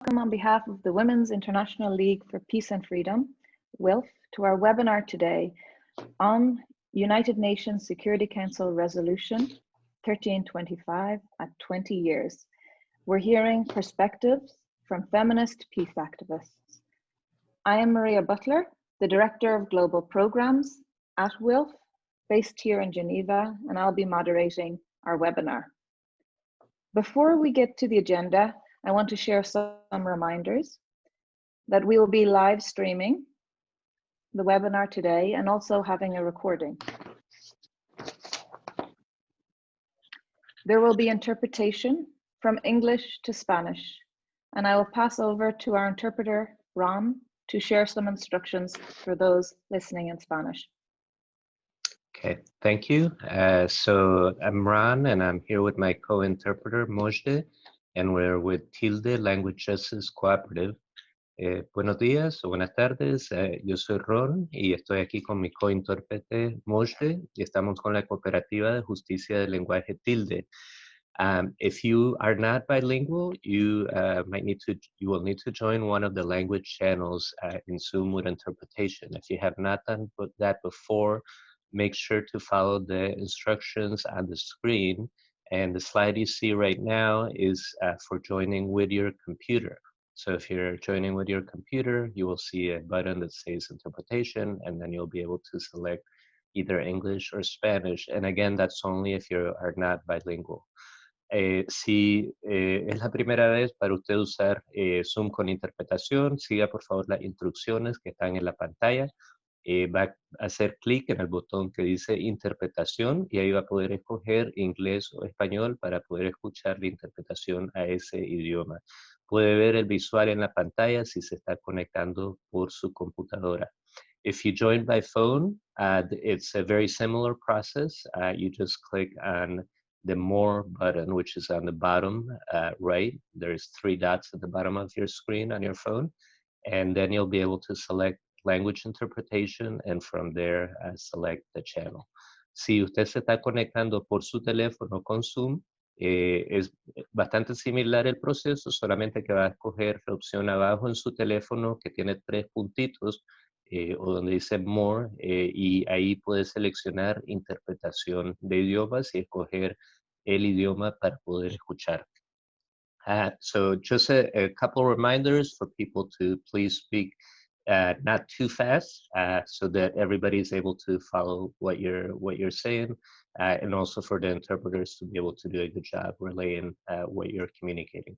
Welcome on behalf of the Women's International League for Peace and Freedom, WILF, to our webinar today on United Nations Security Council Resolution 1325 at 20 years. We're hearing perspectives from feminist peace activists. I am Maria Butler, the Director of Global Programs at WILF, based here in Geneva, and I'll be moderating our webinar. Before we get to the agenda, I want to share some reminders that we will be live streaming the webinar today and also having a recording. There will be interpretation from English to Spanish, and I will pass over to our interpreter, Ron, to share some instructions for those listening in Spanish. Okay, thank you. So I'm Ron, and I'm here with my co-interpreter, Mojde, and we're with Tilde Language Justice Cooperative. Buenos días o buenas tardes, yo soy Ron y estoy aquí con mi co-intérprete Mojde y estamos con la Cooperativa de Justicia del Lenguaje Tilde. If you are not bilingual, you will need to join one of the language channels in Zoom with interpretation. If you have not done that before, make sure to follow the instructions on the screen. And the slide you see right now is for joining with your computer. So if you're joining with your computer, you will see a button that says interpretation, and then you'll be able to select either English or Spanish. And again, that's only if you are not bilingual. Si es la primera vez para usted usar Zoom con interpretación, siga por favor las instrucciones que están en la pantalla. Va a hacer clic en el botón que dice interpretación y ahí va a poder escoger inglés o español para poder escuchar la interpretación a ese idioma. Puede ver el visual en la pantalla si se está conectando por su computadora. If you join by phone, it's a very similar process. You just click on the More button, which is on the bottom right. There's 3 dots at the bottom of your screen on your phone, and then you'll be able to select language interpretation, and from there select the channel. Si usted se está conectando por su teléfono con Zoom, es bastante similar el proceso, solamente que va a escoger la opción abajo en su teléfono que tiene 3 puntitos o donde dice More, y ahí puede seleccionar interpretación de idiomas y escoger el idioma para poder escuchar. So just a couple reminders for people to please speak not too fast, so that everybody is able to follow what you're saying, and also for the interpreters to be able to do a good job relaying what you're communicating.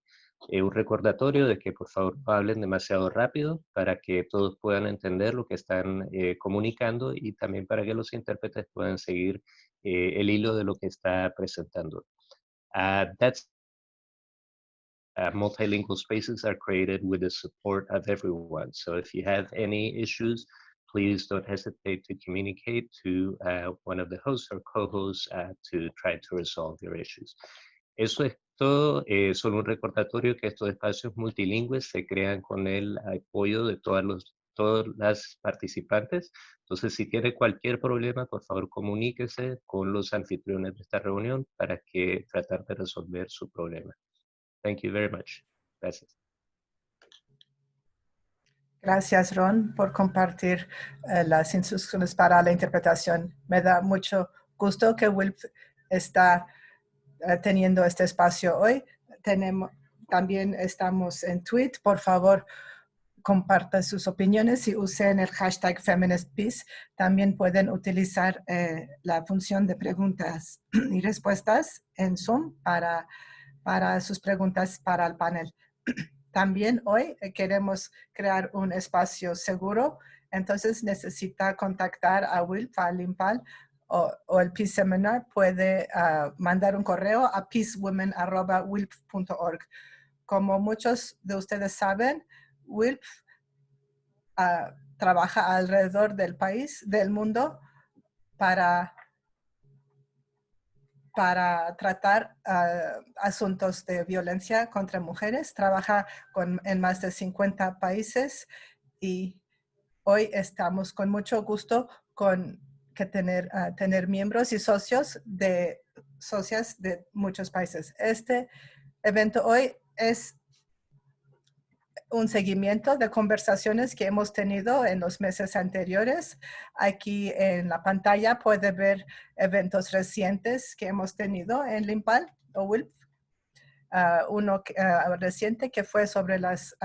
Un recordatorio de que por favor no hablen demasiado rápido para que todos puedan entender lo que están comunicando y también para que los intérpretes puedan seguir el hilo de lo que está presentando. That's multilingual spaces are created with the support of everyone. So if you have any issues, please don't hesitate to communicate to one of the hosts or co-hosts to try to resolve your issues. Eso es todo. Solo un recordatorio que estos espacios multilingües se crean con el apoyo de todas las participantes. Entonces, si tiene cualquier problema, por favor comuníquese con los anfitriones de esta reunión para que tratar de resolver su problema. Thank you very much. Gracias. Gracias, Ron, por compartir las instrucciones para la interpretación. Me da mucho gusto que WILF está teniendo este espacio hoy. También estamos en Twitter. Por favor, compartan sus opiniones y usen el hashtag FeministPeace. También pueden utilizar la función de preguntas y respuestas en Zoom para sus preguntas para el panel. También hoy queremos crear un espacio seguro, entonces necesita contactar a WILF, a Limpal o el Peace Seminar. Puede mandar un correo a peacewomen@wilf.org. Como muchos de ustedes saben, WILF trabaja alrededor del país, del mundo, para tratar asuntos de violencia contra mujeres. Trabaja en más de 50 países y hoy estamos con mucho gusto tener miembros y socias de muchos países. Este evento hoy es un seguimiento de conversaciones que hemos tenido en los meses anteriores. Aquí en la pantalla puede ver eventos recientes que hemos tenido en LIMPAL o WILP. Uno reciente que fue sobre las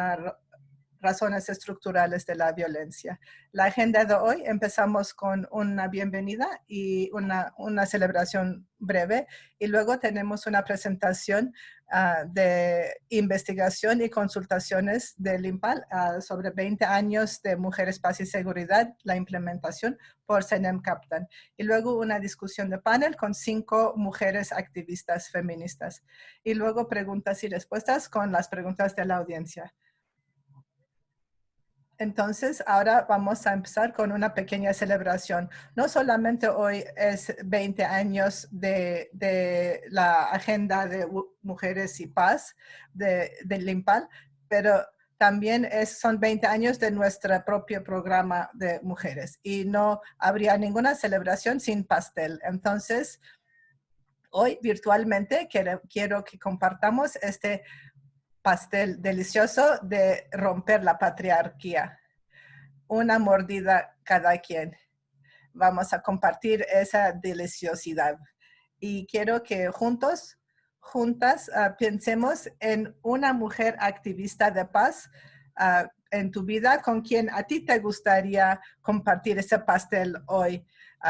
razones estructurales de la violencia. La agenda de hoy empezamos con una bienvenida y una celebración breve, y luego tenemos una presentación de investigación y consultaciones del IMPAL sobre 20 años de Mujeres, Paz y Seguridad, la implementación por Senem Kaptan. Y luego una discusión de panel con 5 mujeres activistas feministas. Y luego preguntas y respuestas con las preguntas de la audiencia. Entonces, ahora vamos a empezar con una pequeña celebración. No solamente hoy es 20 años de la Agenda de Mujeres y Paz del IMPAL, pero también son 20 años de nuestro propio programa de mujeres. Y no habría ninguna celebración sin pastel. Entonces, hoy virtualmente quiero que compartamos este pastel delicioso de romper la patriarquía. Una mordida cada quien. Vamos a compartir esa deliciosidad. Y quiero que juntas, pensemos en una mujer activista de paz en tu vida con quien a ti te gustaría compartir ese pastel hoy.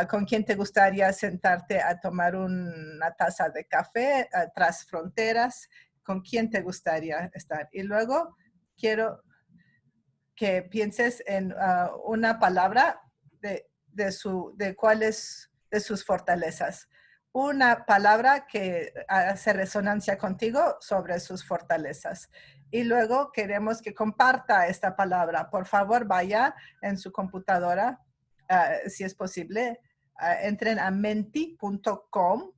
¿Con quién te gustaría sentarte a tomar una taza de café tras fronteras? ¿Con quién te gustaría estar? Y luego quiero que pienses en una palabra de cuáles de sus fortalezas. Una palabra que hace resonancia contigo sobre sus fortalezas. Y luego queremos que comparta esta palabra. Por favor, vaya en su computadora, si es posible. Entren a menti.com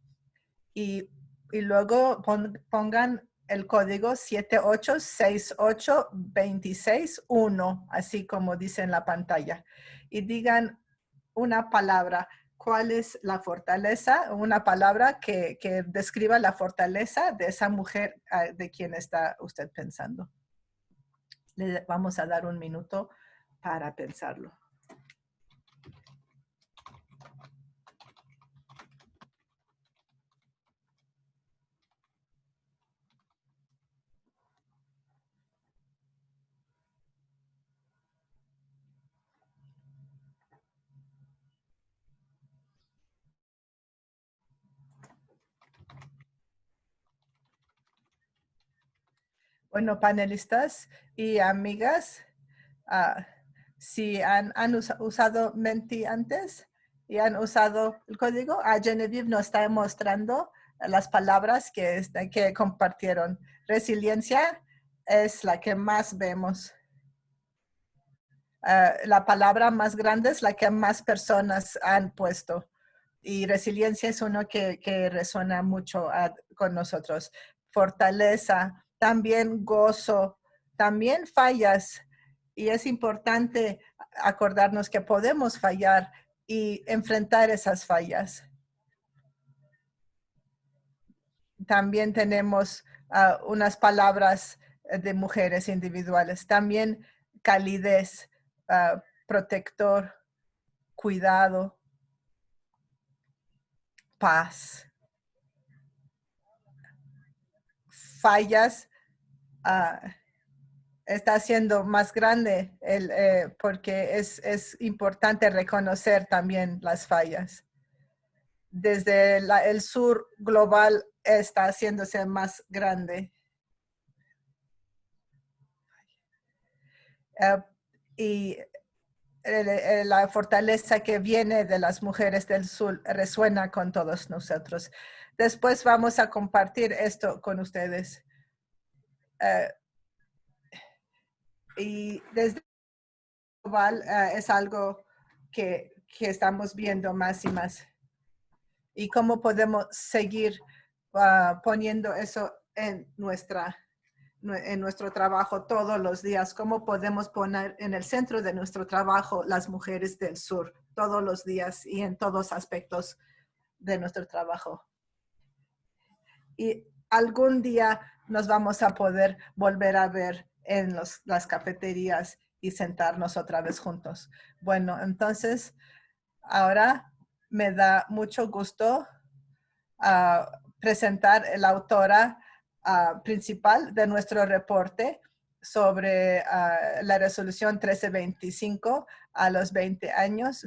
y luego pongan el código 7868261, así como dice en la pantalla. Y digan una palabra. ¿Cuál es la fortaleza? Una palabra que describa la fortaleza de esa mujer de quien está usted pensando. Le vamos a dar un minuto para pensarlo. Bueno, panelistas y amigas, si han usado Menti antes y han usado el código, Genevieve nos está mostrando las palabras que compartieron. Resiliencia es la que más vemos. La palabra más grande es la que más personas han puesto. Y resiliencia es uno que resuena mucho con nosotros. Fortaleza, también gozo, también fallas. Y es importante acordarnos que podemos fallar y enfrentar esas fallas. También tenemos unas palabras de mujeres individuales. También calidez, protector, cuidado, paz. Fallas está siendo más grande porque es importante reconocer también las fallas. Desde el sur global está haciéndose más grande. Y la fortaleza que viene de las mujeres del sur resuena con todos nosotros. Después vamos a compartir esto con ustedes. Y desde global es algo que estamos viendo más y más. Y cómo podemos seguir poniendo eso en nuestro trabajo todos los días. Cómo podemos poner en el centro de nuestro trabajo las mujeres del sur todos los días y en todos aspectos de nuestro trabajo. Y algún día nos vamos a poder volver a ver en las cafeterías y sentarnos otra vez juntos. Bueno, entonces ahora me da mucho gusto presentar la autora principal de nuestro reporte sobre la resolución 1325 a los 20 años.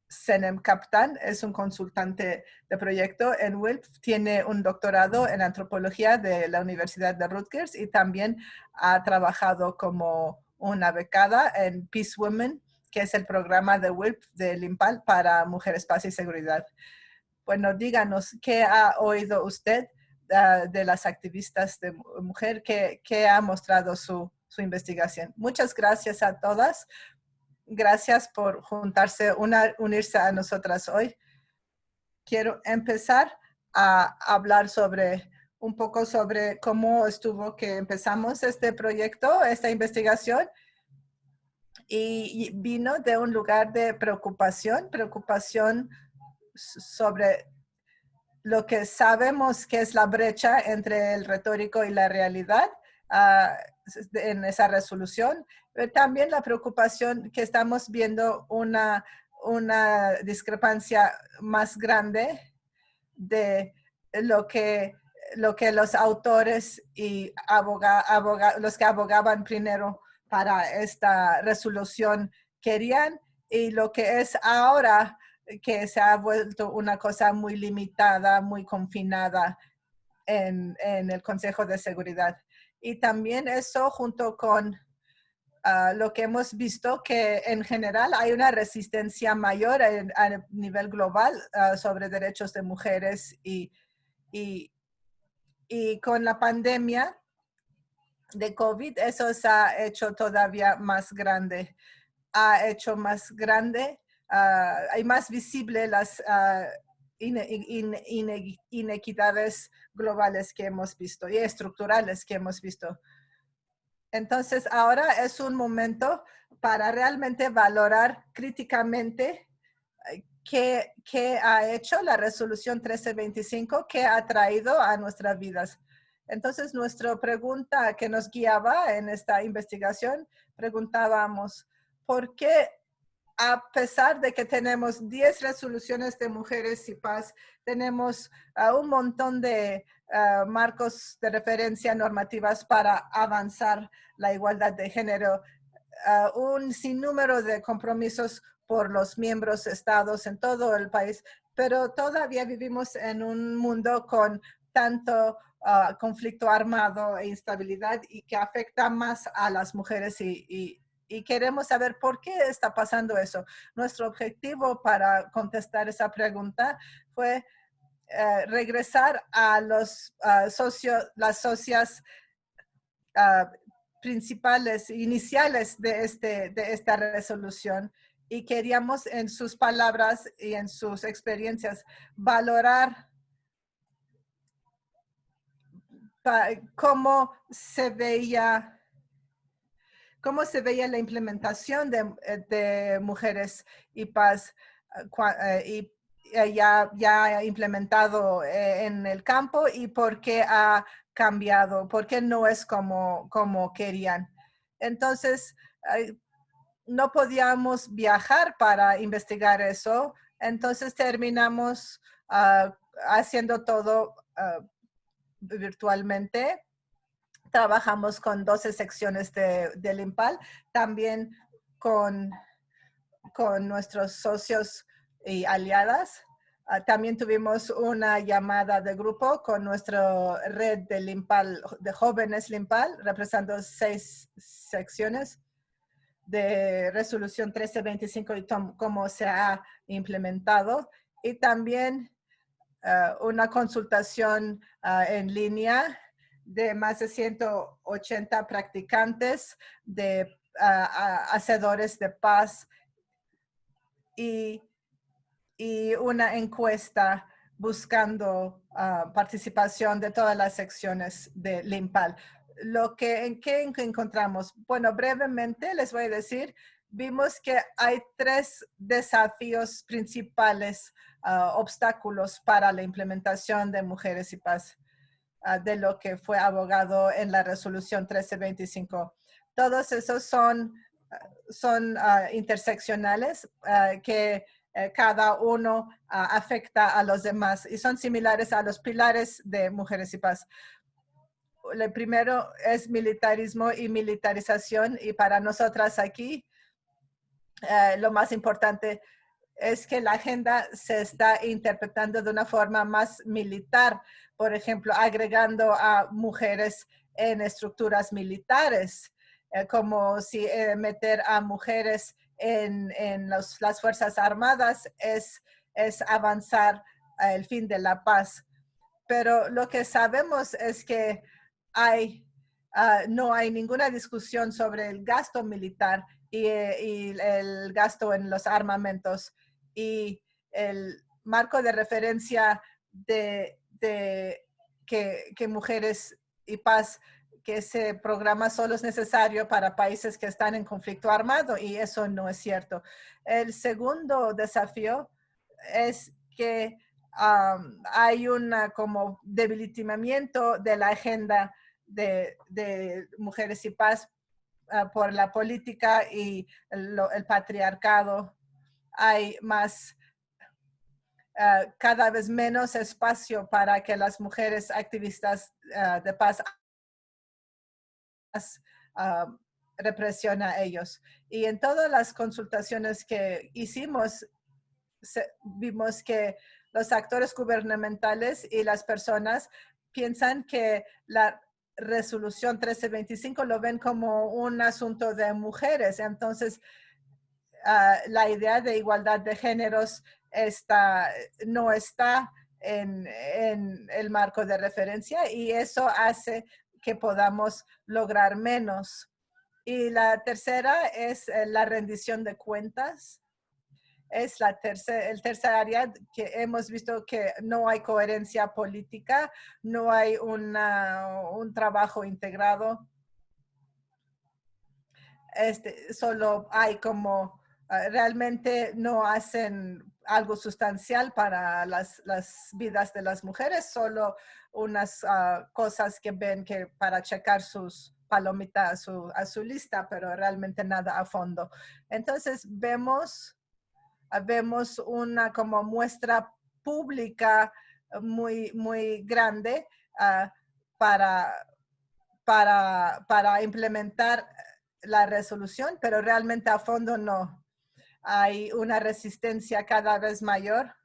Senem Kaptan es un consultante de proyecto en WILPF, tiene un doctorado en antropología de la Universidad de Rutgers y también ha trabajado como una becada en Peace Women, que es el programa de WILPF de Limpal para mujeres, paz y seguridad. Bueno, díganos, ¿qué ha oído usted de las activistas de mujer? ¿Qué ha mostrado su investigación? Muchas gracias a todas. Gracias por unirse a nosotras hoy. Quiero empezar a hablar un poco sobre cómo estuvo que empezamos este proyecto, esta investigación. Y vino de un lugar de preocupación sobre lo que sabemos que es la brecha entre el retórico y la realidad en esa resolución. Pero también la preocupación que estamos viendo una discrepancia más grande de lo que los autores y los que abogaban primero para esta resolución querían y lo que es ahora, que se ha vuelto una cosa muy limitada, muy confinada en el Consejo de Seguridad. Y también eso junto con lo que hemos visto, que en general hay una resistencia mayor a nivel global sobre derechos de mujeres y con la pandemia de COVID, eso se ha hecho todavía más grande. Ha hecho más grande y más visible las inequidades globales que hemos visto y estructurales que hemos visto. Entonces, ahora es un momento para realmente valorar críticamente qué ha hecho la resolución 1325, qué ha traído a nuestras vidas. Entonces, nuestra pregunta que nos guiaba en esta investigación, preguntábamos, ¿por qué a pesar de que tenemos 10 resoluciones de mujeres y paz, tenemos un montón de marcos de referencia normativas para avanzar la igualdad de género, un sinnúmero de compromisos por los miembros estados en todo el país, pero todavía vivimos en un mundo con tanto conflicto armado e instabilidad y que afecta más a las mujeres y queremos saber por qué está pasando eso. Nuestro objetivo para contestar esa pregunta fue regresar a las socias principales, iniciales de esta resolución y queríamos en sus palabras y en sus experiencias valorar cómo se veía la implementación de Mujeres y Paz y ya ha implementado en el campo y por qué ha cambiado, por qué no es como querían. Entonces, no podíamos viajar para investigar eso, entonces terminamos haciendo todo virtualmente. Trabajamos con 12 secciones del IMPAL, también con nuestros socios y aliadas. También tuvimos una llamada de grupo con nuestra red de Limpal, de jóvenes Limpal, representando 6 secciones de resolución 1325 y cómo se ha implementado. Y también una consultación en línea de más de 180 practicantes de hacedores de paz y una encuesta buscando participación de todas las secciones de Limpal. ¿En qué encontramos? Bueno, brevemente les voy a decir, vimos que hay 3 desafíos principales, obstáculos para la implementación de Mujeres y Paz. de lo que fue abogado en la resolución 1325. Todos esos son interseccionales que cada uno afecta a los demás y son similares a los pilares de Mujeres y Paz. El primero es militarismo y militarización, y para nosotras aquí lo más importante es que la agenda se está interpretando de una forma más militar, por ejemplo, agregando a mujeres en estructuras militares, como si meter a mujeres en las Fuerzas Armadas es avanzar el fin de la paz. Pero lo que sabemos es que no hay ninguna discusión sobre el gasto militar y el gasto en los armamentos, y el marco de referencia de que Mujeres y Paz, que ese programa solo es necesario para países que están en conflicto armado, y eso no es cierto. El segundo desafío es que hay como debilitamiento de la agenda de Mujeres y Paz por la política y el patriarcado. Hay cada vez menos espacio para que las mujeres activistas de paz represión a ellos. Y en todas las consultaciones que hicimos, vimos que los actores gubernamentales y las personas piensan que la resolución 1325 lo ven como un asunto de mujeres. Entonces, la idea de igualdad de géneros no está en el marco de referencia, y eso hace que podamos lograr menos. Y la tercera es la rendición de cuentas. Es el tercer área que hemos visto que no hay coherencia política, no hay un trabajo integrado. Solo hay como realmente no hacen algo sustancial para las vidas de las mujeres, solo unas cosas que ven que para checar sus palomitas a su lista, pero realmente nada a fondo. Entonces vemos una como muestra pública muy, muy grande para implementar la resolución, pero realmente a fondo no. Hay una resistencia cada vez mayor.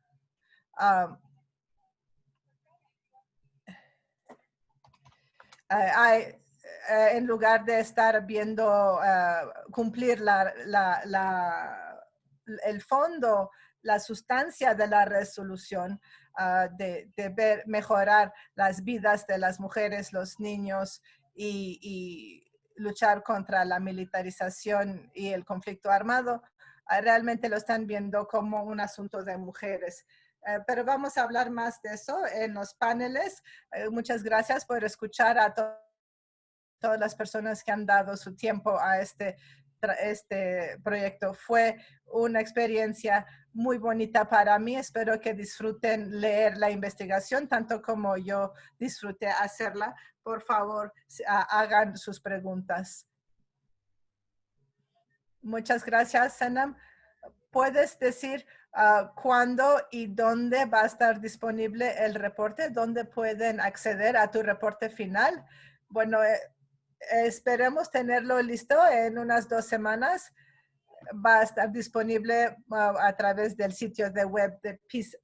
En lugar de estar viendo cumplir el fondo, la sustancia de la resolución, de ver mejorar las vidas de las mujeres, los niños y luchar contra la militarización y el conflicto armado, realmente lo están viendo como un asunto de mujeres. Pero vamos a hablar más de eso en los paneles. Muchas gracias por escuchar a todas las personas que han dado su tiempo a este proyecto. Fue una experiencia muy bonita para mí. Espero que disfruten leer la investigación, tanto como yo disfruté hacerla. Por favor, hagan sus preguntas. Muchas gracias, Sanam. ¿Puedes decir cuándo y dónde va a estar disponible el reporte? ¿Dónde pueden acceder a tu reporte final? Bueno, esperemos tenerlo listo en unas 2 semanas. Va a estar disponible a través del sitio de web de Peace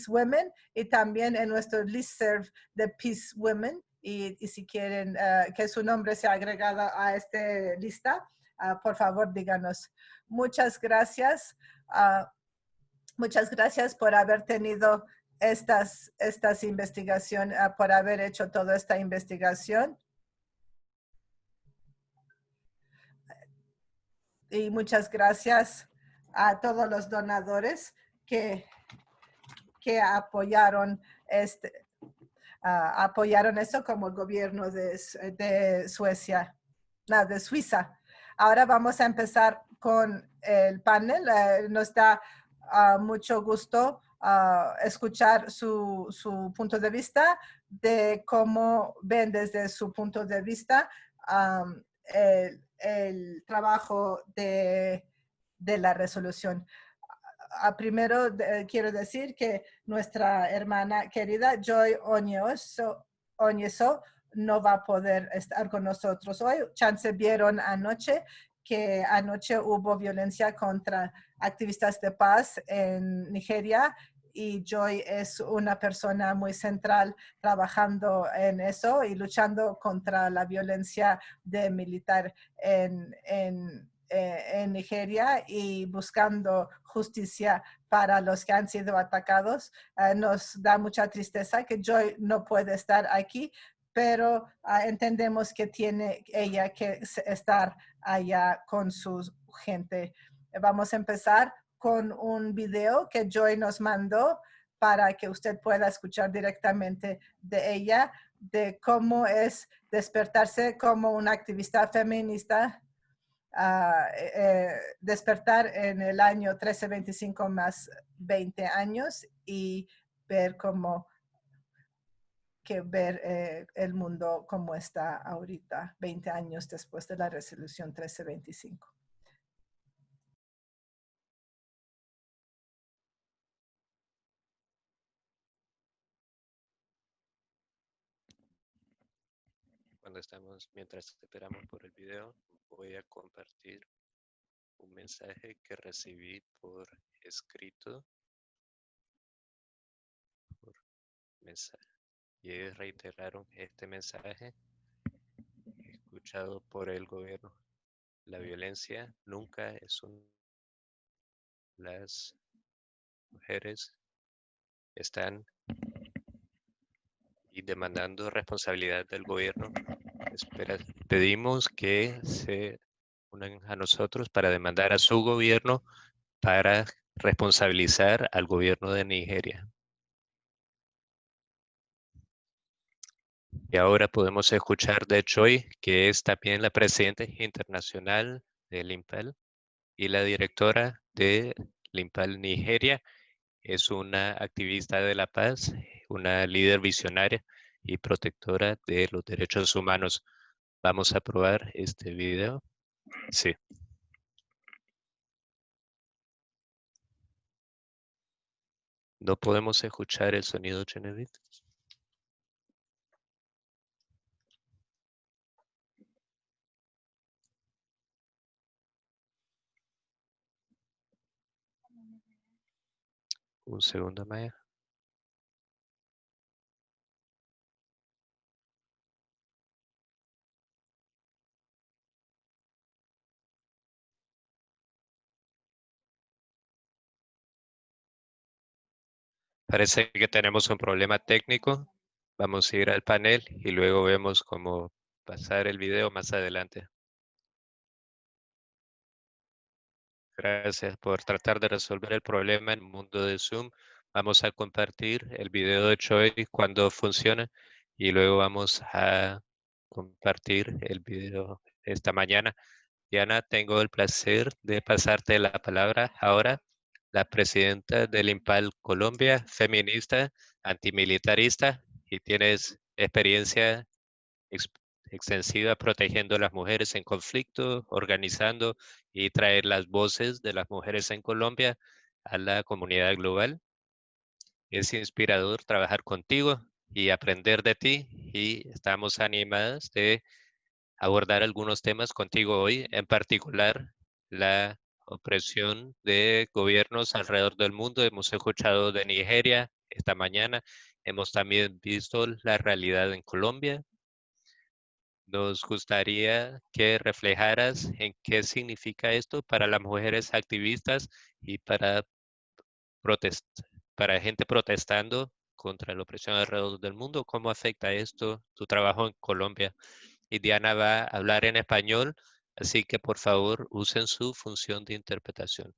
Women, y también en nuestro listserv de Peace Women. Y si quieren que su nombre sea agregado a esta lista, por favor, díganos. Muchas gracias. Muchas gracias por haber tenido estas investigaciones, por haber hecho toda esta investigación. Y muchas gracias a todos los donadores que apoyaron apoyaron eso, como el gobierno de Suecia, no, de Suiza. Ahora vamos a empezar con el panel. Nos da mucho gusto escuchar su punto de vista, de cómo ven desde su punto de vista el trabajo de la resolución. Primero quiero decir que nuestra hermana querida Joy Oñeso no va a poder estar con nosotros hoy. Chance vieron anoche que anoche hubo violencia contra activistas de paz en Nigeria y Joy es una persona muy central trabajando en eso y luchando contra la violencia de militar en Nigeria y buscando justicia para los que han sido atacados. Nos da mucha tristeza que Joy no puede estar aquí, pero entendemos que tiene ella que estar allá con su gente. Vamos a empezar con un video que Joy nos mandó para que usted pueda escuchar directamente de ella, de cómo es despertarse como una activista feminista, despertar en el año 1325 más 20 años y ver cómo ver el mundo como está ahorita, 20 años después de la resolución 1325. Mientras esperamos por el video, voy a compartir un mensaje que recibí por escrito. Y ellos reiteraron este mensaje escuchado por el gobierno. La violencia nunca es una. Las mujeres están y demandando responsabilidad del gobierno. Pedimos que se unan a nosotros para demandar a su gobierno para responsabilizar al gobierno de Nigeria. Y ahora podemos escuchar de Joy, que es también la presidenta internacional del IMPAL y la directora de IMPAL Nigeria. Es una activista de la paz, una líder visionaria y protectora de los derechos humanos. Vamos a probar este video. Sí. No podemos escuchar el sonido, Genevieve. Un segundo, Maya. Parece que tenemos un problema técnico. Vamos a ir al panel y luego vemos cómo pasar el video más adelante. Gracias por tratar de resolver el problema en el mundo de Zoom. Vamos a compartir el video de Choi cuando funcione y luego vamos a compartir el video esta mañana. Diana, tengo el placer de pasarte la palabra ahora. La presidenta del IMPAL Colombia, feminista, antimilitarista, y tienes experiencia extensiva protegiendo a las mujeres en conflicto, organizando y traer las voces de las mujeres en Colombia a la comunidad global. Es inspirador trabajar contigo y aprender de ti, y estamos animadas de abordar algunos temas contigo hoy, en particular la opresión de gobiernos alrededor del mundo. Hemos escuchado de Nigeria esta mañana, hemos también visto la realidad en Colombia. Nos gustaría que reflejaras en qué significa esto para las mujeres activistas y para gente protestando contra la opresión alrededor del mundo. ¿Cómo afecta esto tu trabajo en Colombia? Y Diana va a hablar en español, así que por favor usen su función de interpretación.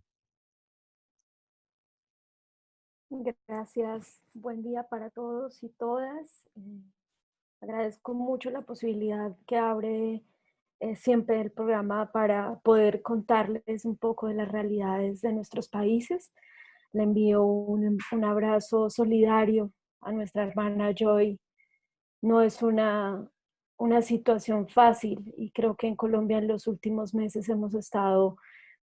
Gracias. Buen día para todos y todas. Agradezco mucho la posibilidad que abre siempre el programa para poder contarles un poco de las realidades de nuestros países. Le envío un abrazo solidario a nuestra hermana Joy. No es una situación fácil y creo que en Colombia en los últimos meses hemos estado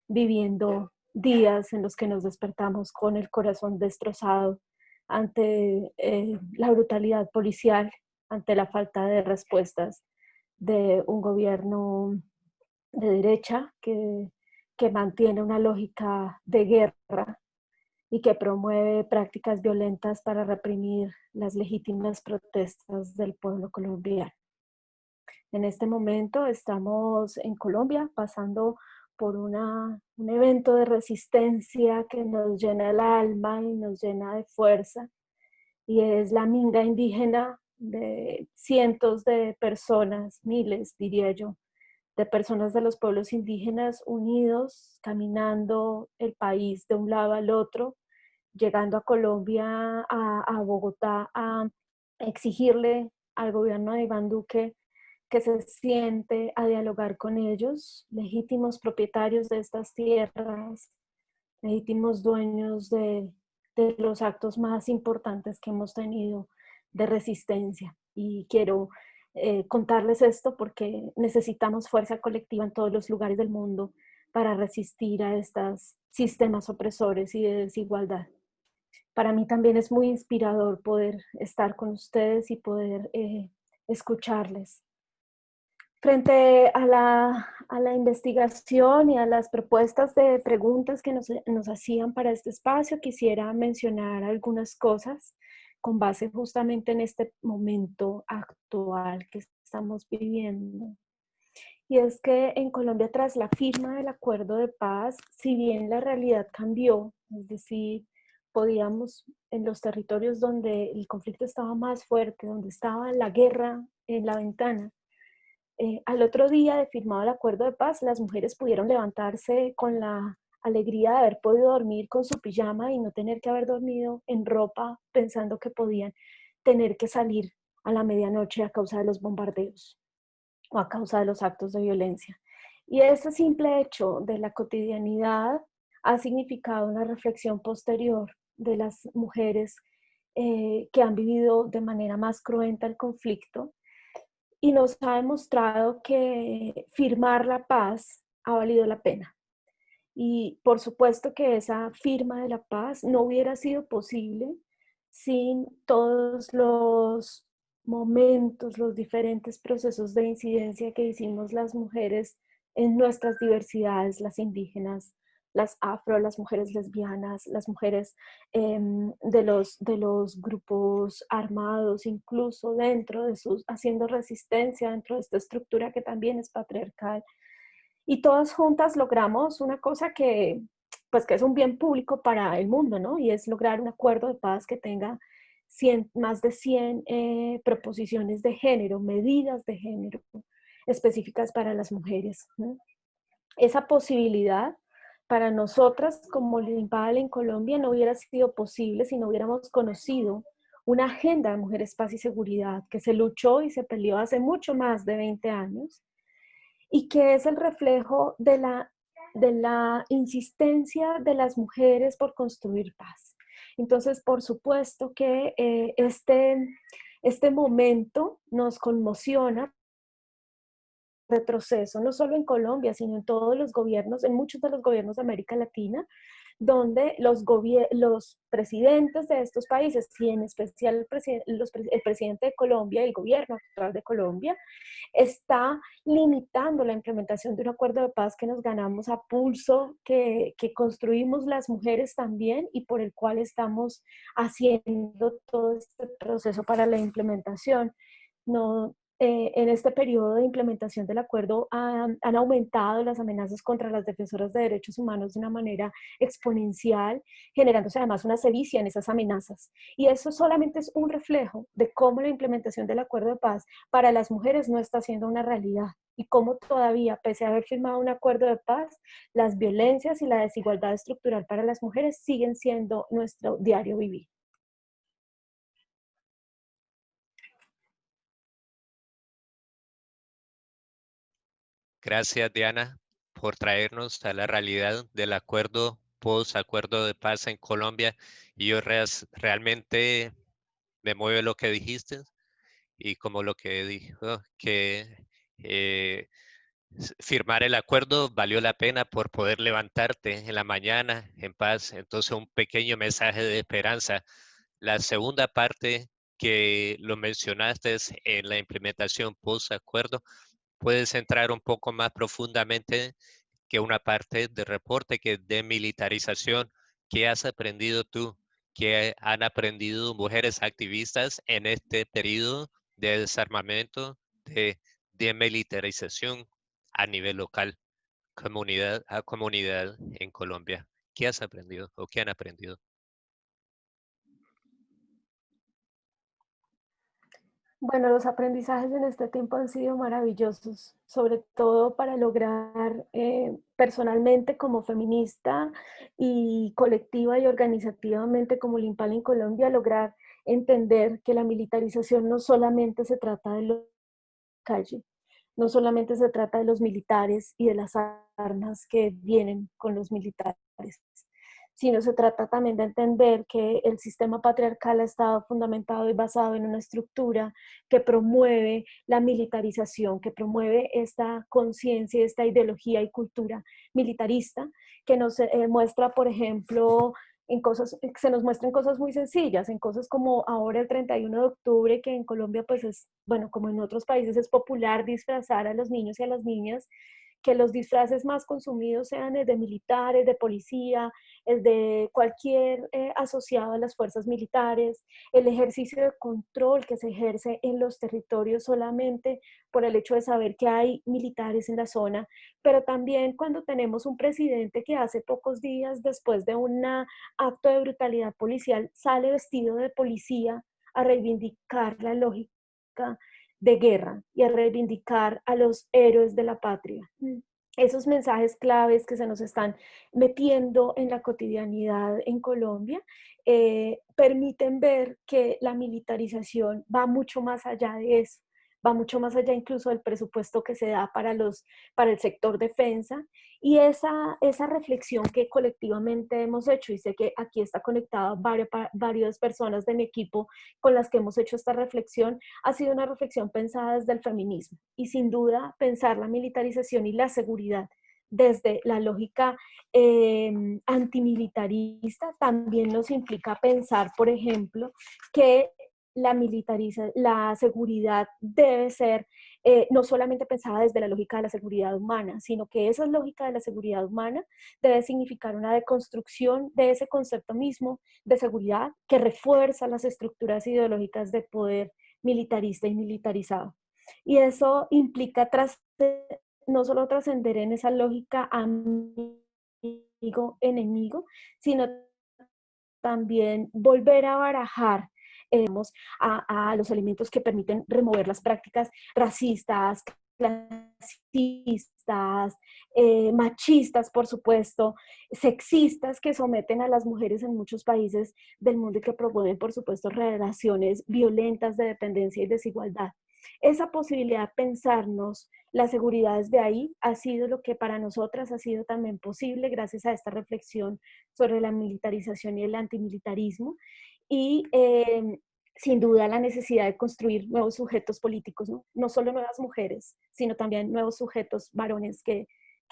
viviendo días en los que nos despertamos con el corazón destrozado ante la brutalidad policial, ante la falta de respuestas de un gobierno de derecha que mantiene una lógica de guerra y que promueve prácticas violentas para reprimir las legítimas protestas del pueblo colombiano. En este momento estamos en Colombia pasando por un evento de resistencia que nos llena el alma y nos llena de fuerza, y es la minga indígena de cientos de personas, miles diría yo, de personas de los pueblos indígenas unidos, caminando el país de un lado al otro, llegando a Colombia, a Bogotá, a exigirle al gobierno de Iván Duque que se siente a dialogar con ellos, legítimos propietarios de estas tierras, legítimos dueños de los actos más importantes que hemos tenido de resistencia. Y quiero contarles esto porque necesitamos fuerza colectiva en todos los lugares del mundo para resistir a estos sistemas opresores y de desigualdad. Para mí también es muy inspirador poder estar con ustedes y poder escucharles. Frente a la investigación y a las propuestas de preguntas que nos hacían para este espacio, quisiera mencionar algunas cosas con base justamente en este momento actual que estamos viviendo. Y es que en Colombia, tras la firma del acuerdo de paz, si bien la realidad cambió, es decir, podíamos en los territorios donde el conflicto estaba más fuerte, donde estaba la guerra en la ventana, al otro día de firmado el acuerdo de paz, las mujeres pudieron levantarse con la alegría de haber podido dormir con su pijama y no tener que haber dormido en ropa pensando que podían tener que salir a la medianoche a causa de los bombardeos o a causa de los actos de violencia. Y ese simple hecho de la cotidianidad ha significado una reflexión posterior de las mujeres que han vivido de manera más cruenta el conflicto, y nos ha demostrado que firmar la paz ha valido la pena. Y por supuesto que esa firma de la paz no hubiera sido posible sin todos los momentos, los diferentes procesos de incidencia que hicimos las mujeres en nuestras diversidades, las indígenas, las afro, las mujeres lesbianas, las mujeres de los grupos armados, incluso dentro de sus, haciendo resistencia dentro de esta estructura que también es patriarcal. Y todas juntas logramos una cosa que, pues, que es un bien público para el mundo, ¿no? Y es lograr un acuerdo de paz que tenga más de 100 proposiciones de género, medidas de género específicas para las mujeres, ¿no? Esa posibilidad para nosotras como Limpal en Colombia no hubiera sido posible si no hubiéramos conocido una agenda de mujeres, paz y seguridad que se luchó y se peleó hace mucho más de 20 años y que es el reflejo de la insistencia de las mujeres por construir paz. Entonces, por supuesto que este momento nos conmociona. Retroceso, no solo en Colombia, sino en todos los gobiernos, en muchos de los gobiernos de América Latina, donde los presidentes de estos países, y en especial el presidente de Colombia, el gobierno actual de Colombia, está limitando la implementación de un acuerdo de paz que nos ganamos a pulso, que construimos las mujeres también y por el cual estamos haciendo todo este proceso para la implementación. No, en este periodo de implementación del acuerdo han aumentado las amenazas contra las defensoras de derechos humanos de una manera exponencial, generándose además una sevicia en esas amenazas. Y eso solamente es un reflejo de cómo la implementación del acuerdo de paz para las mujeres no está siendo una realidad y cómo todavía, pese a haber firmado un acuerdo de paz, las violencias y la desigualdad estructural para las mujeres siguen siendo nuestro diario vivir. Gracias, Diana, por traernos a la realidad del acuerdo post-acuerdo de paz en Colombia, y yo realmente me mueve lo que dijiste, y como lo que dijo, que firmar el acuerdo valió la pena por poder levantarte en la mañana en paz. Entonces, un pequeño mensaje de esperanza. La segunda parte que lo mencionaste en la implementación post-acuerdo, puedes entrar un poco más profundamente que una parte del reporte que es de militarización. ¿Qué has aprendido tú? ¿Qué han aprendido mujeres activistas en este periodo de desarmamento, de demilitarización a nivel local, comunidad a comunidad en Colombia? ¿Qué has aprendido o qué han aprendido? Bueno, los aprendizajes en este tiempo han sido maravillosos, sobre todo para lograr personalmente como feminista y colectiva y organizativamente como Limpal en Colombia, lograr entender que la militarización no solamente se trata de la calle, no solamente se trata de los militares y de las armas que vienen con los militares, sino se trata también de entender que el sistema patriarcal ha estado fundamentado y basado en una estructura que promueve la militarización, que promueve esta conciencia, esta ideología y cultura militarista, que nos muestra, por ejemplo, en cosas, se nos muestran cosas muy sencillas, en cosas como ahora el 31 de octubre, que en Colombia pues es, bueno, como en otros países es popular disfrazar a los niños y a las niñas, que los disfraces más consumidos sean el de militares, de policía, el de cualquier asociado a las fuerzas militares, el ejercicio de control que se ejerce en los territorios solamente por el hecho de saber que hay militares en la zona, pero también cuando tenemos un presidente que hace pocos días después de un acto de brutalidad policial sale vestido de policía a reivindicar la lógica de guerra y a reivindicar a los héroes de la patria. Esos mensajes claves que se nos están metiendo en la cotidianidad en Colombia permiten ver que la militarización va mucho más allá de eso, va mucho más allá incluso del presupuesto que se da para el sector defensa, y esa reflexión que colectivamente hemos hecho, y sé que aquí está conectada varias personas de mi equipo con las que hemos hecho esta reflexión, ha sido una reflexión pensada desde el feminismo, y sin duda pensar la militarización y la seguridad desde la lógica antimilitarista también nos implica pensar, por ejemplo, que la seguridad debe ser no solamente pensada desde la lógica de la seguridad humana, sino que esa lógica de la seguridad humana debe significar una deconstrucción de ese concepto mismo de seguridad que refuerza las estructuras ideológicas de poder militarista y militarizado. Y eso implica no solo trascender en esa lógica amigo-enemigo, sino también volver a barajar a los elementos que permiten remover las prácticas racistas, clasistas, machistas, por supuesto, sexistas que someten a las mujeres en muchos países del mundo y que promueven, por supuesto, relaciones violentas de dependencia y desigualdad. Esa posibilidad de pensarnos la seguridad desde ahí ha sido lo que para nosotras ha sido también posible gracias a esta reflexión sobre la militarización y el antimilitarismo, y sin duda la necesidad de construir nuevos sujetos políticos, no solo nuevas mujeres, sino también nuevos sujetos varones que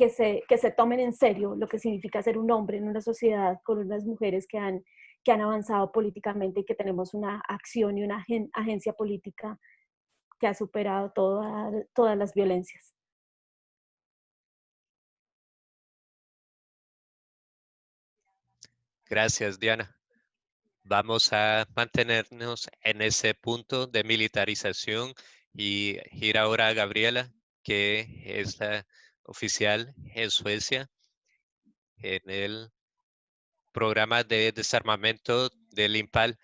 se tomen en serio lo que significa ser un hombre en una sociedad con unas mujeres que han avanzado políticamente y que tenemos una acción y una agencia política que ha superado todas las violencias. Gracias, Diana. Vamos a mantenernos en ese punto de militarización y ir ahora a Gabriela, que es la oficial en Suecia en el programa de desarmamento del IMPAL.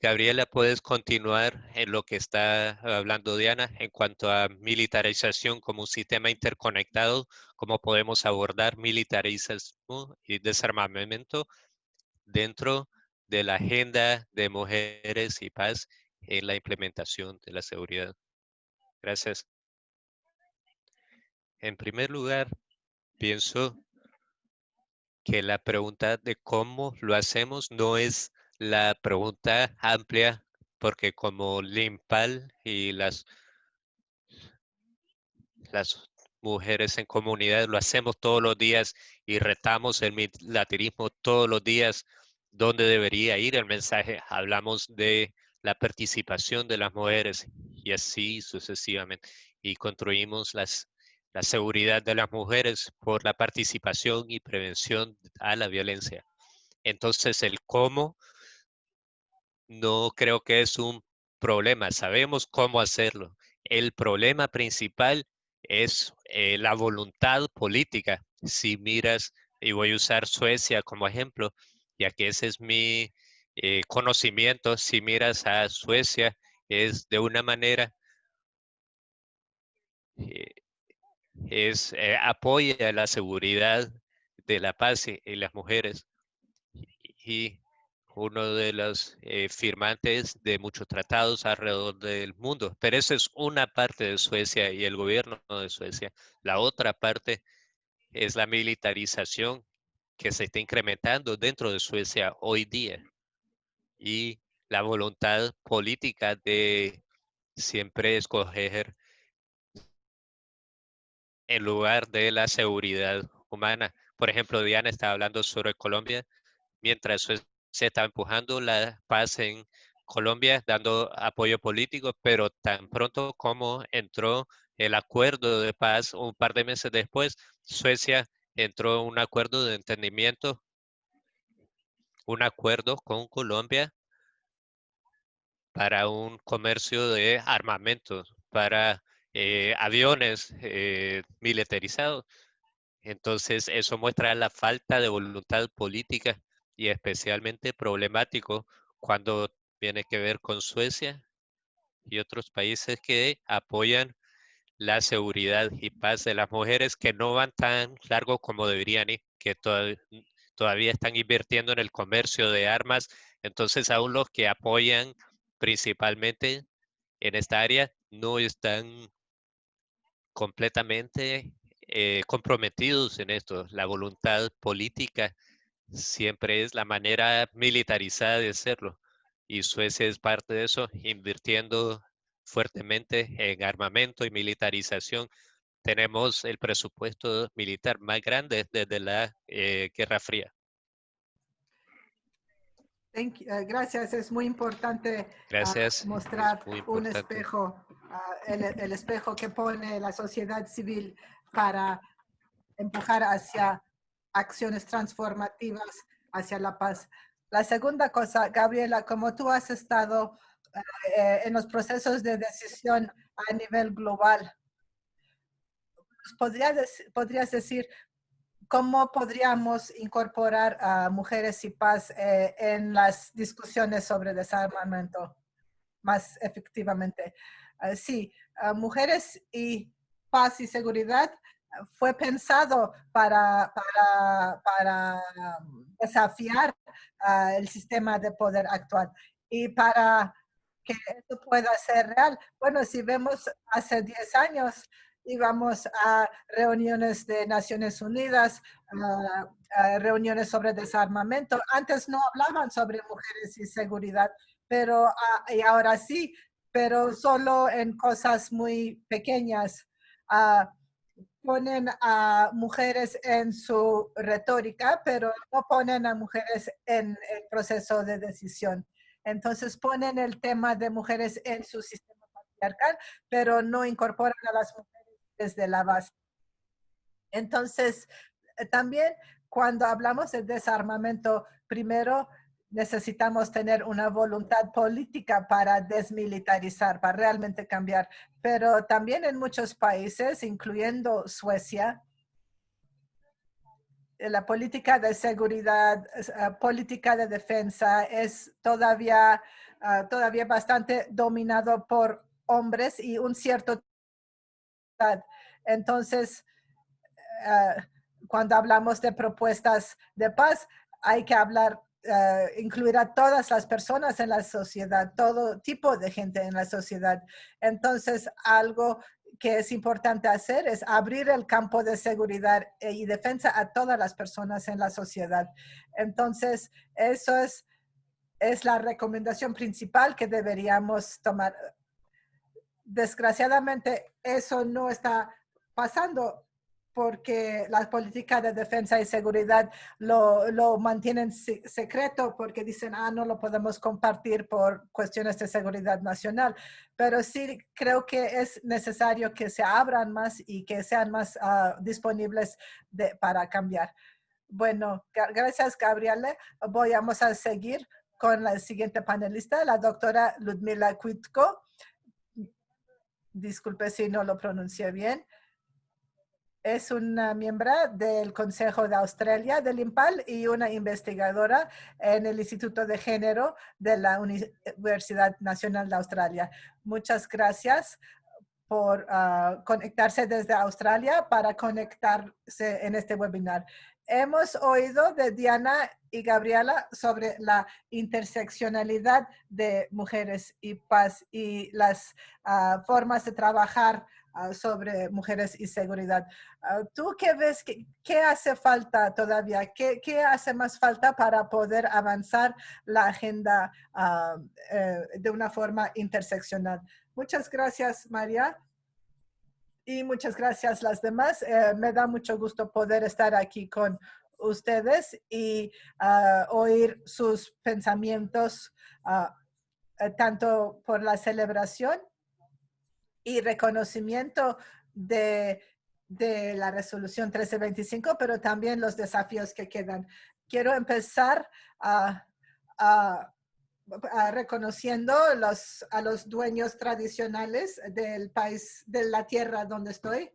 Gabriela, puedes continuar en lo que está hablando Diana en cuanto a militarización como un sistema interconectado, cómo podemos abordar militarización y desarmamento dentro de la agenda de mujeres y paz en la implementación de la seguridad. Gracias. En primer lugar, pienso que la pregunta de cómo lo hacemos no es la pregunta amplia, porque como Limpal y las mujeres en comunidad lo hacemos todos los días y retamos el multilateralismo todos los días, ¿dónde debería ir el mensaje? Hablamos de la participación de las mujeres y así sucesivamente. Y construimos la seguridad de las mujeres por la participación y prevención a la violencia. Entonces, el cómo no creo que es un problema. Sabemos cómo hacerlo. El problema principal es la voluntad política. Si miras, y voy a usar Suecia como ejemplo, ya que ese es mi conocimiento, si miras a Suecia, es de una manera, eh, apoya la seguridad de la paz y las mujeres. Y uno de los firmantes de muchos tratados alrededor del mundo. Pero esa es una parte de Suecia y el gobierno de Suecia. La otra parte es la militarización que se está incrementando dentro de Suecia hoy día y la voluntad política de siempre escoger en lugar de la seguridad humana. Por ejemplo, Diana estaba hablando sobre Colombia, mientras se está empujando la paz en Colombia, dando apoyo político, pero tan pronto como entró el acuerdo de paz, un par de meses después, Suecia entró en un acuerdo de entendimiento, un acuerdo con Colombia para un comercio de armamentos, para aviones militarizados. Entonces, eso muestra la falta de voluntad política y especialmente problemático cuando tiene que ver con Suecia y otros países que apoyan la seguridad y paz de las mujeres, que no van tan largo como deberían ir, que todavía están invirtiendo en el comercio de armas. Entonces, aún los que apoyan principalmente en esta área no están completamente comprometidos en esto. La voluntad política siempre es la manera militarizada de hacerlo. Y Suecia es parte de eso, invirtiendo fuertemente en armamento y militarización. Tenemos el presupuesto militar más grande desde la Guerra Fría. Gracias, es muy importante Gracias. mostrar Es muy un importante. espejo, el espejo que pone la sociedad civil para empujar hacia acciones transformativas, hacia la paz. La segunda cosa, Gabriela, como tú has estado en los procesos de decisión a nivel global, ¿podrías decir cómo podríamos incorporar a mujeres y paz en las discusiones sobre desarmamento más efectivamente? Sí, mujeres y paz y seguridad fue pensado para desafiar el sistema de poder actual y para que esto pueda ser real. Bueno, si vemos hace 10 años íbamos a reuniones de Naciones Unidas, a reuniones sobre desarmamento. Antes no hablaban sobre mujeres y seguridad, pero y ahora sí, pero solo en cosas muy pequeñas. Ponen a mujeres en su retórica, pero no ponen a mujeres en el proceso de decisión. Entonces ponen el tema de mujeres en su sistema patriarcal, pero no incorporan a las mujeres desde la base. Entonces, también cuando hablamos de desarmamento, primero necesitamos tener una voluntad política para desmilitarizar, para realmente cambiar. Pero también en muchos países, incluyendo Suecia, la política de seguridad, política de defensa es todavía bastante dominado por hombres y un cierto... Entonces, cuando hablamos de propuestas de paz, hay que incluir a todas las personas en la sociedad, todo tipo de gente en la sociedad. Entonces, algo que es importante hacer es abrir el campo de seguridad y defensa a todas las personas en la sociedad. Entonces, eso es la recomendación principal que deberíamos tomar. Desgraciadamente, eso no está pasando porque la política de defensa y seguridad lo mantienen secreto porque dicen, no lo podemos compartir por cuestiones de seguridad nacional. Pero sí creo que es necesario que se abran más y que sean más disponibles para cambiar. Bueno, gracias, Gabriela. Vamos a seguir con la siguiente panelista, la doctora Ludmila Cuitko. Disculpe si no lo pronuncié bien. Es una miembro del Consejo de Australia del IMPAL y una investigadora en el Instituto de Género de la Universidad Nacional de Australia. Muchas gracias por conectarse desde Australia para conectarse en este webinar. Hemos oído de Diana y Gabriela sobre la interseccionalidad de mujeres y paz y las formas de trabajar sobre mujeres y seguridad. ¿Tú qué ves? ¿Qué hace falta todavía? ¿Qué hace más falta para poder avanzar la agenda de una forma interseccional? Muchas gracias, María. Y muchas gracias las demás. Me da mucho gusto poder estar aquí con ustedes y oír sus pensamientos tanto por la celebración y reconocimiento de la resolución 1325, pero también los desafíos que quedan. Quiero empezar reconociendo a los dueños tradicionales del país, de la tierra donde estoy.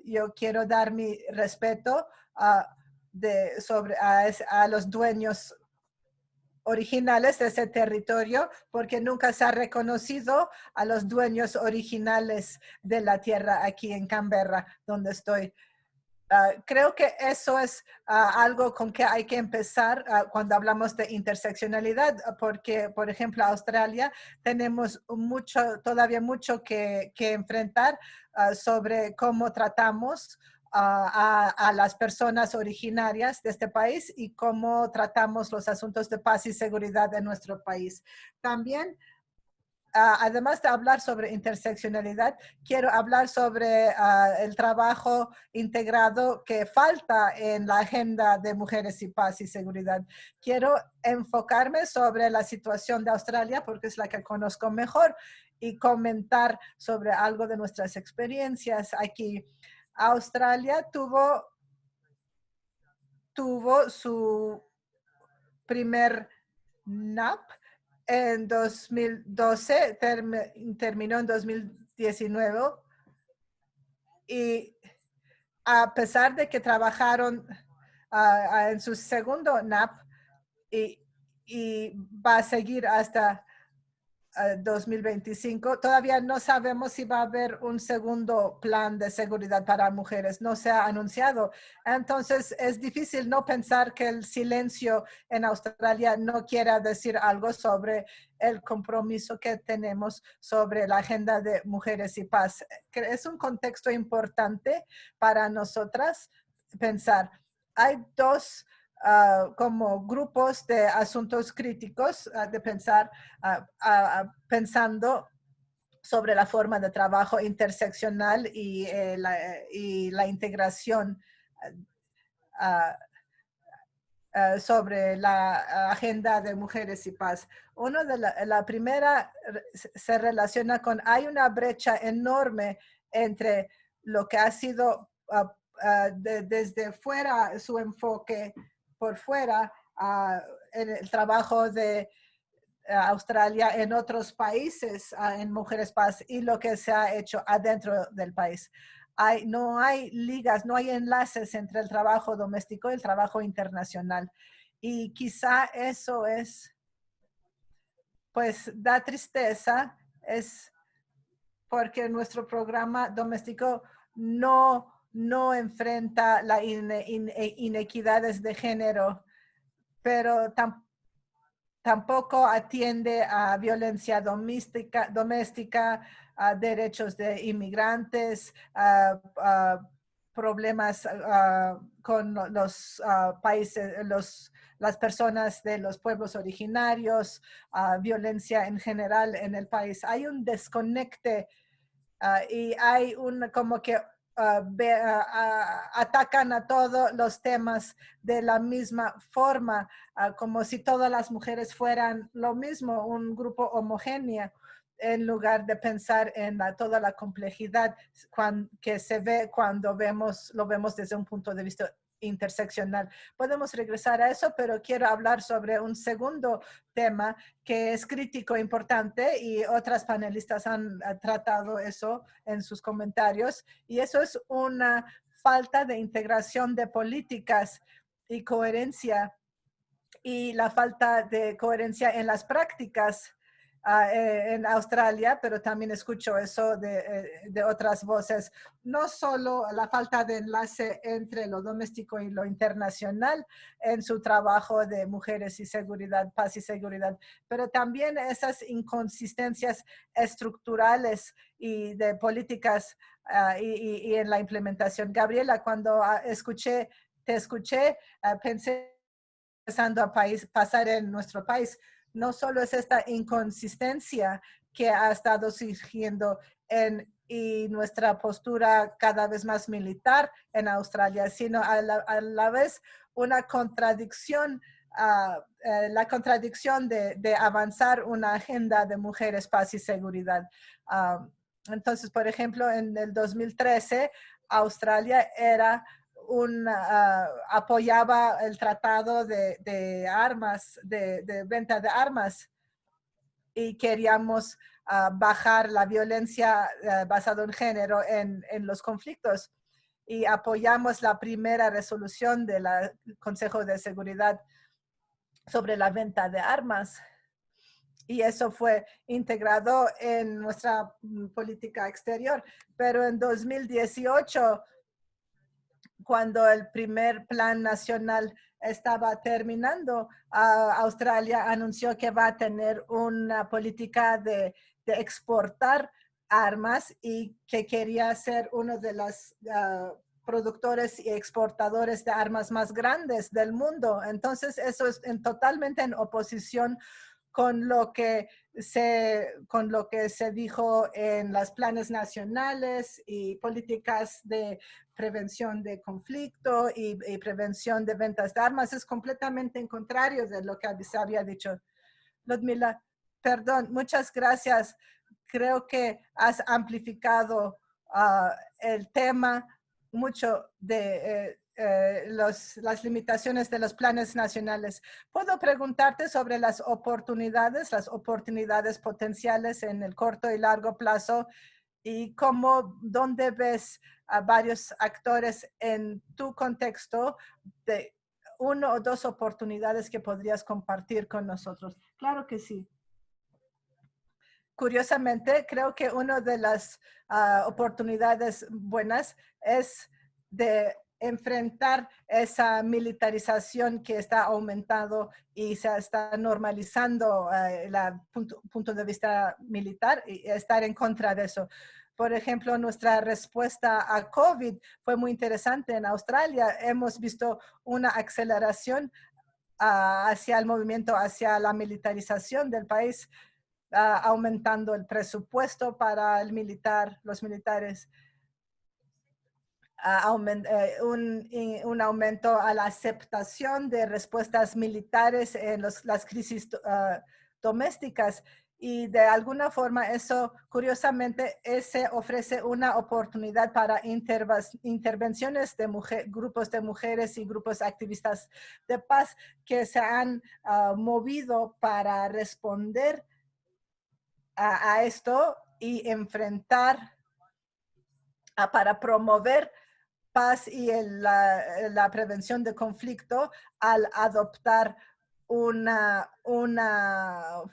Yo quiero dar mi respeto a los dueños originales de ese territorio, porque nunca se ha reconocido a los dueños originales de la tierra aquí en Canberra, donde estoy. Creo que eso es algo con que hay que empezar cuando hablamos de interseccionalidad, porque, por ejemplo, Australia tenemos todavía mucho que enfrentar sobre cómo tratamos a las personas originarias de este país y cómo tratamos los asuntos de paz y seguridad en nuestro país. También, además de hablar sobre interseccionalidad, quiero hablar sobre el trabajo integrado que falta en la agenda de mujeres y paz y seguridad. Quiero enfocarme sobre la situación de Australia porque es la que conozco mejor y comentar sobre algo de nuestras experiencias aquí. Australia tuvo su primer NAP en 2012, terminó en 2019 y a pesar de que trabajaron en su segundo NAP y va a seguir hasta 2025, todavía no sabemos si va a haber un segundo plan de seguridad para mujeres, no se ha anunciado. Entonces es difícil no pensar que el silencio en Australia no quiera decir algo sobre el compromiso que tenemos sobre la agenda de mujeres y paz. Es un contexto importante para nosotras pensar. Hay dos como grupos de asuntos críticos de pensar, pensando sobre la forma de trabajo interseccional y la integración sobre la agenda de mujeres y paz. La primera se relaciona con, hay una brecha enorme entre lo que ha sido desde fuera su enfoque por fuera en el trabajo de Australia en otros países en Mujeres Paz y lo que se ha hecho adentro del país. No hay ligas, no hay enlaces entre el trabajo doméstico y el trabajo internacional. Y quizá eso pues da tristeza, es porque nuestro programa doméstico no enfrenta las inequidades de género, pero tampoco atiende a violencia doméstica, a derechos de inmigrantes, problemas con los países, las personas de los pueblos originarios, violencia en general en el país. Hay un desconecte y hay como que atacan a todos los temas de la misma forma, como si todas las mujeres fueran lo mismo, un grupo homogéneo, en lugar de pensar en toda la complejidad que se ve cuando lo vemos desde un punto de vista interseccional. Podemos regresar a eso, pero quiero hablar sobre un segundo tema que es crítico, importante, y otras panelistas han tratado eso en sus comentarios, y eso es una falta de integración de políticas y coherencia, y la falta de coherencia en las prácticas en Australia, pero también escucho eso de otras voces. No solo la falta de enlace entre lo doméstico y lo internacional en su trabajo de mujeres y seguridad, paz y seguridad, pero también esas inconsistencias estructurales y de políticas y en la implementación. Gabriela, cuando te escuché, pensé empezando a pasar en nuestro país. No solo es esta inconsistencia que ha estado surgiendo y nuestra postura cada vez más militar en Australia, sino a la vez una contradicción, la contradicción de avanzar una agenda de mujeres, paz y seguridad. Entonces, por ejemplo, en el 2013, Australia apoyaba el tratado de armas, de venta de armas, y queríamos bajar la violencia basada en género en los conflictos. Y apoyamos la primera resolución del Consejo de Seguridad sobre la venta de armas. Y eso fue integrado en nuestra política exterior. Pero en 2018, cuando el primer plan nacional estaba terminando, Australia anunció que va a tener una política de exportar armas y que quería ser uno de los productores y exportadores de armas más grandes del mundo. Entonces, eso es totalmente en oposición con lo que se dijo en los planes nacionales y políticas de prevención de conflicto y prevención de ventas de armas. Es completamente en contrario de lo que se había dicho. Ludmila, perdón, muchas gracias. Creo que has amplificado el tema mucho de las limitaciones de los planes nacionales. ¿Puedo preguntarte sobre las oportunidades potenciales en el corto y largo plazo y dónde ves a varios actores en tu contexto de una o dos oportunidades que podrías compartir con nosotros? Claro que sí. Curiosamente, creo que una de las oportunidades buenas es de enfrentar esa militarización que está aumentando y se está normalizando el punto de vista militar, y estar en contra de eso. Por ejemplo, nuestra respuesta a COVID fue muy interesante en Australia. Hemos visto una aceleración hacia el movimiento, hacia la militarización del país, aumentando el presupuesto para los militares, un aumento a la aceptación de respuestas militares en las crisis domésticas. Y de alguna forma eso, curiosamente, ofrece una oportunidad para intervenciones de grupos de mujeres y grupos activistas de paz que se han movido para responder a esto y enfrentar, para promover paz y la prevención de conflicto al adoptar una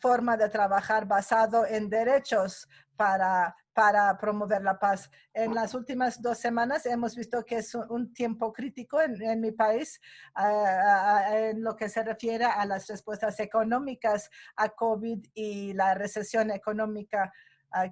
forma de trabajar basado en derechos para para promover la paz. En las últimas 2 semanas hemos visto que es un tiempo crítico en mi país en lo que se refiere a las respuestas económicas a COVID y la recesión económica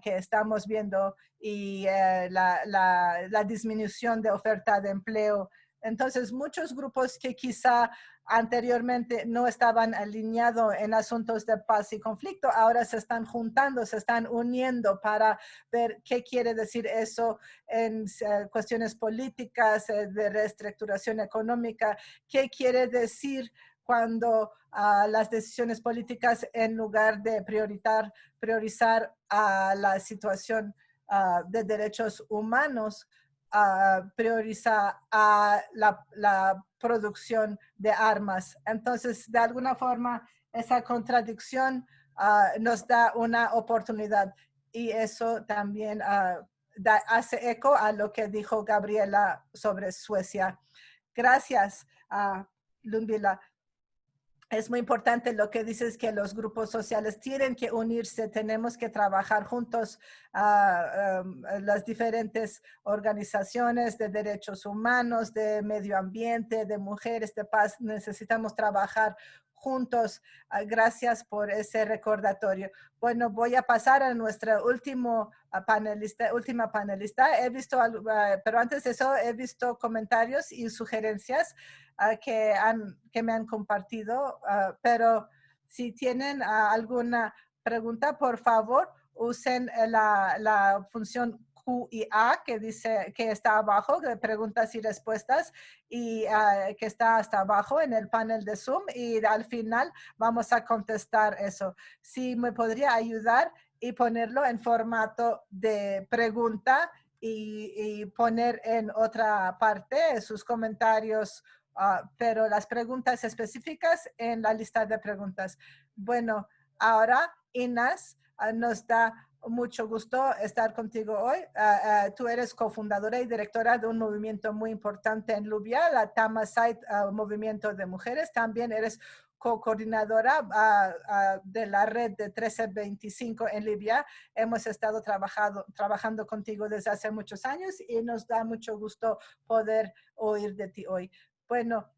que estamos viendo y la disminución de oferta de empleo. Entonces, muchos grupos que quizá anteriormente no estaban alineados en asuntos de paz y conflicto, ahora se están juntando, se están uniendo para ver qué quiere decir eso en cuestiones políticas, de reestructuración económica, qué quiere decir cuando las decisiones políticas, en lugar de priorizar la situación de derechos humanos, prioriza la producción de armas. Entonces, de alguna forma, esa contradicción nos da una oportunidad y eso también hace eco a lo que dijo Gabriela sobre Suecia. Gracias, Lunvila. Es muy importante lo que dices, que los grupos sociales tienen que unirse, tenemos que trabajar juntos, las diferentes organizaciones de derechos humanos, de medio ambiente, de mujeres, de paz, necesitamos trabajar juntos. Gracias por ese recordatorio. Bueno, voy a pasar a nuestra última panelista. He visto, pero antes de eso, he visto comentarios y sugerencias que me han compartido, pero si tienen alguna pregunta, por favor, usen la función Q&A que dice que está abajo, de preguntas y respuestas, y que está hasta abajo en el panel de Zoom, y al final vamos a contestar eso. Si me podría ayudar y ponerlo en formato de pregunta y poner en otra parte sus comentarios, pero las preguntas específicas en la lista de preguntas. Bueno, ahora Inés, nos da mucho gusto estar contigo hoy. Tú eres cofundadora y directora de un movimiento muy importante en Libia, la Tamasite Movimiento de Mujeres. También eres co-coordinadora de la red de 1325 en Libia. Hemos estado trabajando contigo desde hace muchos años y nos da mucho gusto poder oír de ti hoy. Bueno,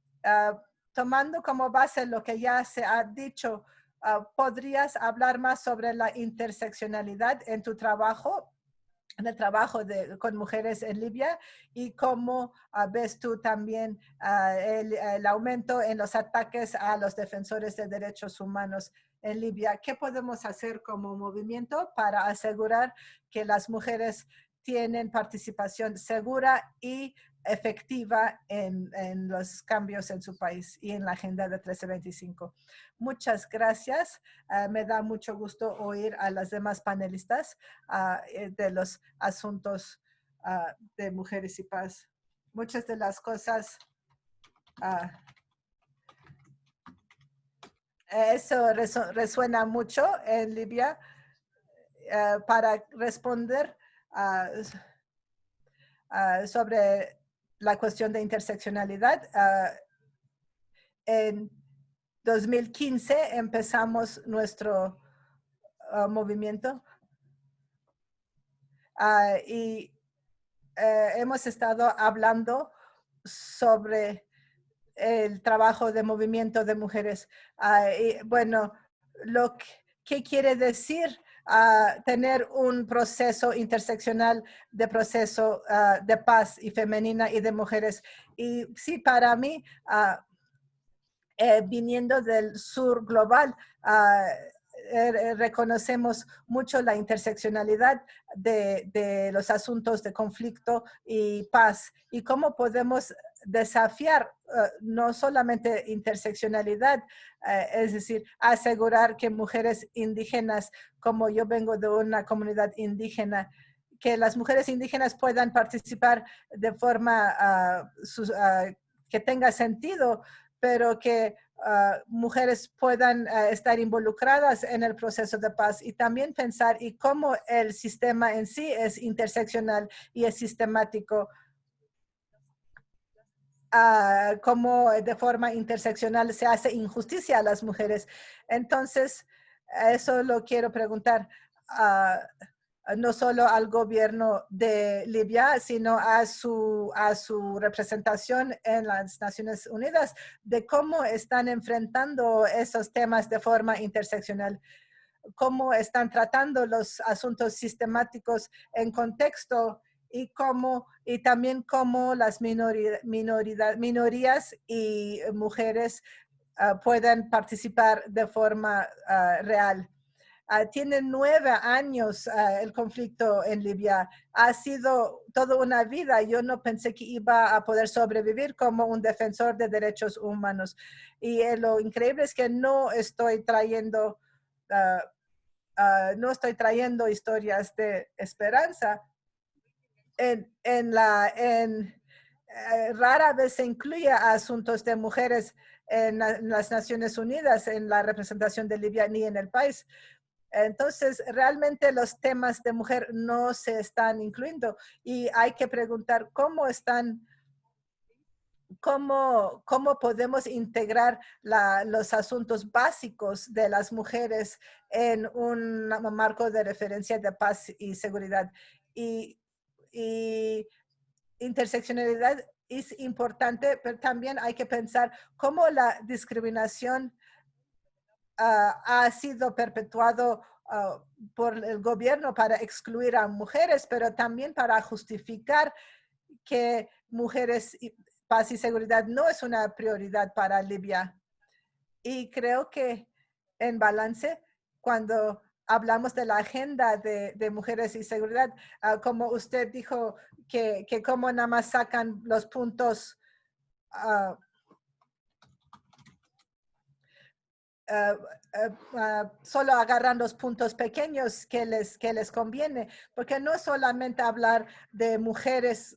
tomando como base lo que ya se ha dicho, ¿podrías hablar más sobre la interseccionalidad en tu trabajo, en el trabajo con mujeres en Libia, y cómo ves tú también el aumento en los ataques a los defensores de derechos humanos en Libia? ¿Qué podemos hacer como movimiento para asegurar que las mujeres tienen participación segura y efectiva en los cambios en su país y en la agenda de 1325? Muchas gracias. Me da mucho gusto oír a las demás panelistas de los asuntos de mujeres y paz. Muchas de las cosas, eso resuena mucho en Libia. Para responder sobre la cuestión de interseccionalidad, en 2015 empezamos nuestro movimiento y hemos estado hablando sobre el trabajo de movimiento de mujeres. Y bueno, ¿qué quiere decir tener un proceso interseccional de proceso de paz y femenina y de mujeres? Y sí, para mí, viniendo del sur global, reconocemos mucho la interseccionalidad de los asuntos de conflicto y paz, y cómo podemos desafiar no solamente interseccionalidad, es decir, asegurar que mujeres indígenas, como yo vengo de una comunidad indígena, que las mujeres indígenas puedan participar de forma que tenga sentido, pero que mujeres puedan estar involucradas en el proceso de paz, y también pensar y cómo el sistema en sí es interseccional y es sistemático, cómo de forma interseccional se hace injusticia a las mujeres. Entonces, eso lo quiero preguntar. no solo al gobierno de Libia, sino a su representación en las Naciones Unidas, de cómo están enfrentando esos temas de forma interseccional, cómo están tratando los asuntos sistemáticos en contexto y también cómo las minorías y mujeres puedan participar de forma real. Tiene 9 años el conflicto en Libia. Ha sido toda una vida. Yo no pensé que iba a poder sobrevivir como un defensor de derechos humanos. Y lo increíble es que no estoy trayendo historias de esperanza. Rara vez se incluye a asuntos de mujeres en las Naciones Unidas, en la representación de Libia, ni en el país. Entonces, realmente los temas de mujer no se están incluyendo y hay que preguntar cómo podemos integrar los asuntos básicos de las mujeres en un marco de referencia de paz y seguridad. Y interseccionalidad es importante, pero también hay que pensar cómo la discriminación ha sido perpetuado por el gobierno para excluir a mujeres, pero también para justificar que mujeres, paz y seguridad no es una prioridad para Libia. Y creo que en balance, cuando hablamos de la agenda de mujeres y seguridad, como usted dijo, que como nada más sacan los puntos solo agarran los puntos pequeños que les conviene, porque no solamente hablar de mujeres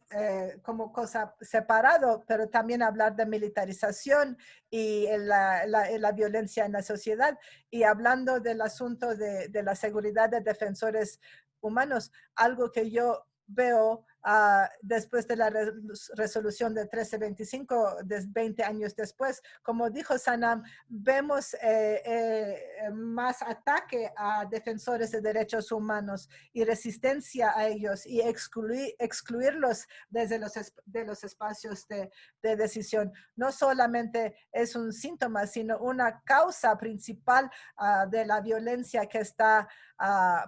como cosa separado, pero también hablar de militarización y la violencia en la sociedad. Y hablando del asunto de la seguridad de defensores humanos, algo que yo veo después de la resolución de 1325, 20 años después, como dijo Sanam, vemos más ataque a defensores de derechos humanos y resistencia a ellos y excluirlos desde los espacios de decisión. No solamente es un síntoma, sino una causa principal de la violencia que está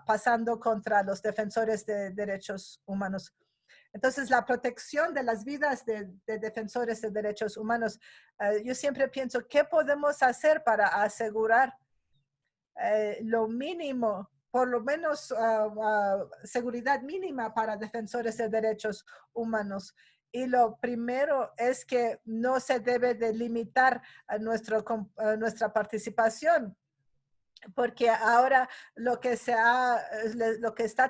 pasando contra los defensores de derechos humanos. Entonces, la protección de las vidas de defensores de derechos humanos, yo siempre pienso, ¿qué podemos hacer para asegurar lo mínimo, por lo menos seguridad mínima para defensores de derechos humanos? Y lo primero es que no se debe de limitar nuestra participación, porque ahora lo que está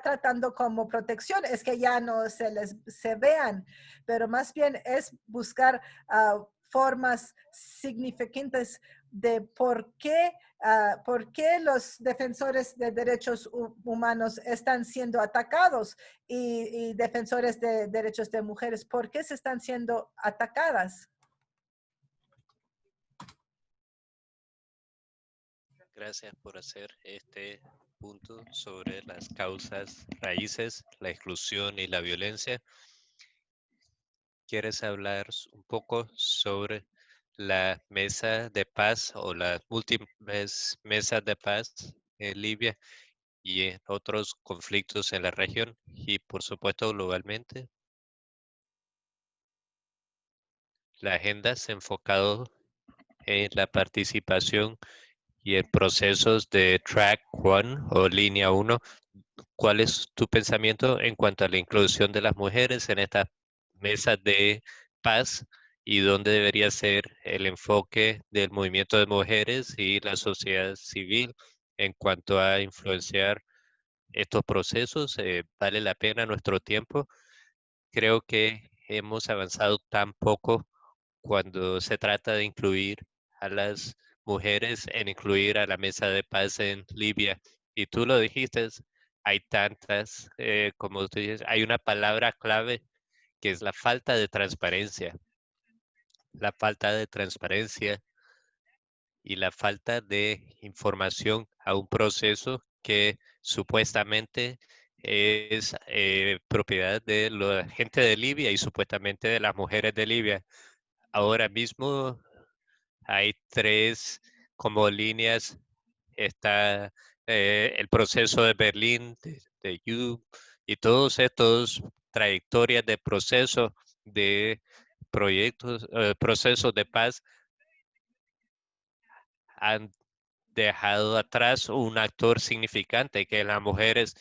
tratando como protección es que ya no se vean, pero más bien es buscar formas significantes de por qué los defensores de derechos humanos están siendo atacados y defensores de derechos de mujeres, ¿por qué se están siendo atacadas? Gracias por hacer este punto sobre las causas raíces, la exclusión y la violencia. ¿Quieres hablar un poco sobre la mesa de paz o las múltiples mesas de paz en Libia y en otros conflictos en la región y por supuesto globalmente? La agenda se ha enfocado en la participación y en procesos de Track 1 o Línea 1. ¿Cuál es tu pensamiento en cuanto a la inclusión de las mujeres en estas mesas de paz y dónde debería ser el enfoque del movimiento de mujeres y la sociedad civil en cuanto a influenciar estos procesos? ¿Vale la pena nuestro tiempo? Creo que hemos avanzado tan poco cuando se trata de incluir a las mujeres, en incluir a la mesa de paz en Libia. Y tú lo dijiste, hay tantas, como tú dices, hay una palabra clave que es la falta de transparencia. La falta de transparencia y la falta de información a un proceso que supuestamente es propiedad de la gente de Libia y supuestamente de las mujeres de Libia. Ahora mismo hay 3 como líneas. Está el proceso de Berlín, de You, y todos estos trayectorias de proceso de proyectos, procesos de paz han dejado atrás un actor significante que es las mujeres.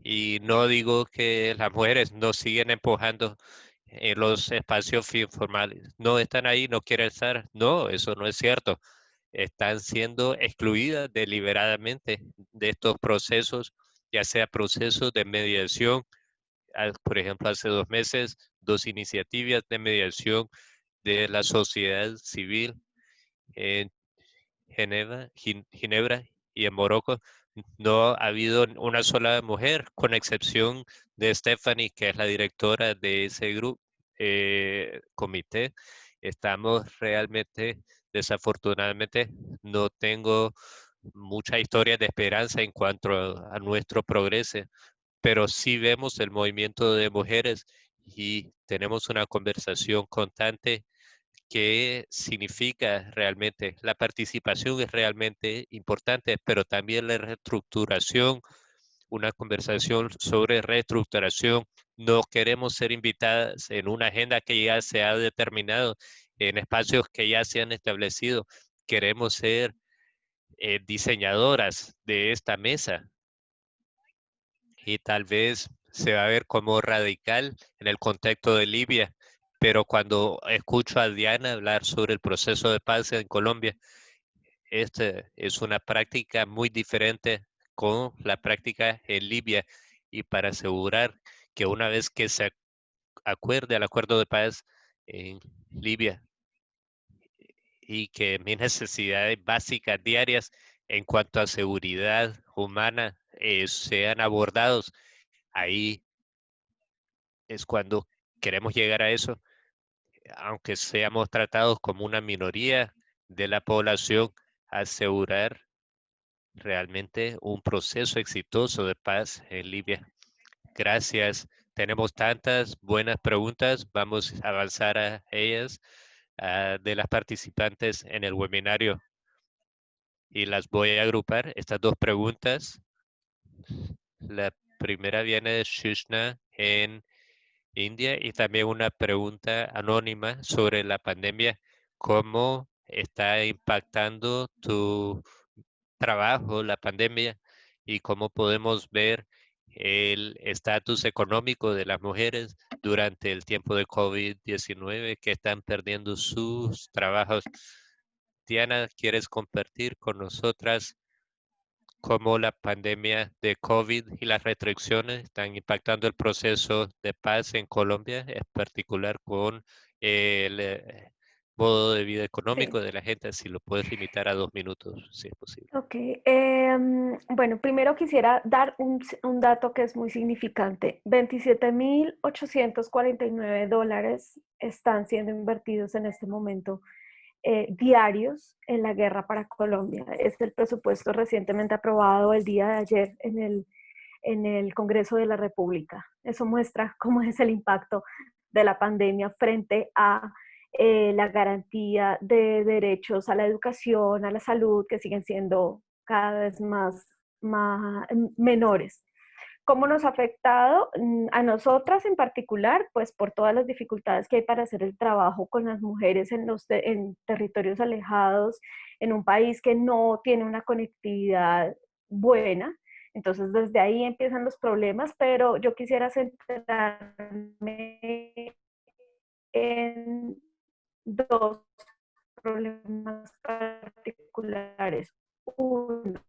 Y no digo que las mujeres no siguen empujando en los espacios informales. No están ahí, no quieren estar. No, eso no es cierto. Están siendo excluidas deliberadamente de estos procesos, ya sea procesos de mediación. Por ejemplo, hace 2 meses, 2 iniciativas de mediación de la sociedad civil en Ginebra y en Morocco. No ha habido una sola mujer, con excepción de Stephanie, que es la directora de ese grupo, comité. Estamos realmente, desafortunadamente, no tengo mucha historia de esperanza en cuanto a nuestro progreso, pero sí vemos el movimiento de mujeres y tenemos una conversación constante. ¿Qué significa realmente? La participación es realmente importante, pero también la reestructuración, una conversación sobre reestructuración. No queremos ser invitadas en una agenda que ya se ha determinado, en espacios que ya se han establecido. Queremos ser diseñadoras de esta mesa y tal vez se va a ver como radical en el contexto de Libia, pero cuando escucho a Diana hablar sobre el proceso de paz en Colombia, esta es una práctica muy diferente con la práctica en Libia, y para asegurar que una vez que se acuerde el acuerdo de paz en Libia y que mis necesidades básicas diarias en cuanto a seguridad humana sean abordados, ahí es cuando queremos llegar a eso, aunque seamos tratados como una minoría de la población, asegurar realmente un proceso exitoso de paz en Libia. Gracias. Tenemos tantas buenas preguntas. Vamos a avanzar a ellas de las participantes en el webinario y las voy a agrupar. Estas 2 preguntas. La primera viene de Shushna en India y también una pregunta anónima sobre la pandemia. ¿Cómo está impactando tu trabajo la pandemia y cómo podemos ver el estatus económico de las mujeres durante el tiempo de COVID-19 que están perdiendo sus trabajos? Diana, ¿quieres compartir con nosotras cómo la pandemia de COVID y las restricciones están impactando el proceso de paz en Colombia, en particular con el modo de vida Sí. económico de la gente? Si lo puedes limitar a 2 minutos, si es posible. Ok, bueno, primero quisiera dar un dato que es muy significante. $27.849 están siendo invertidos en este momento diarios en la guerra para Colombia. Es el presupuesto recientemente aprobado el día de ayer en el Congreso de la República. Eso muestra cómo es el impacto de la pandemia frente a la garantía de derechos a la educación, a la salud, que siguen siendo cada vez más menores. ¿Cómo nos ha afectado a nosotras en particular? Pues por todas las dificultades que hay para hacer el trabajo con las mujeres en territorios alejados, en un país que no tiene una conectividad buena. Entonces desde ahí empiezan los problemas, pero yo quisiera centrarme en 2 problemas particulares. Uno,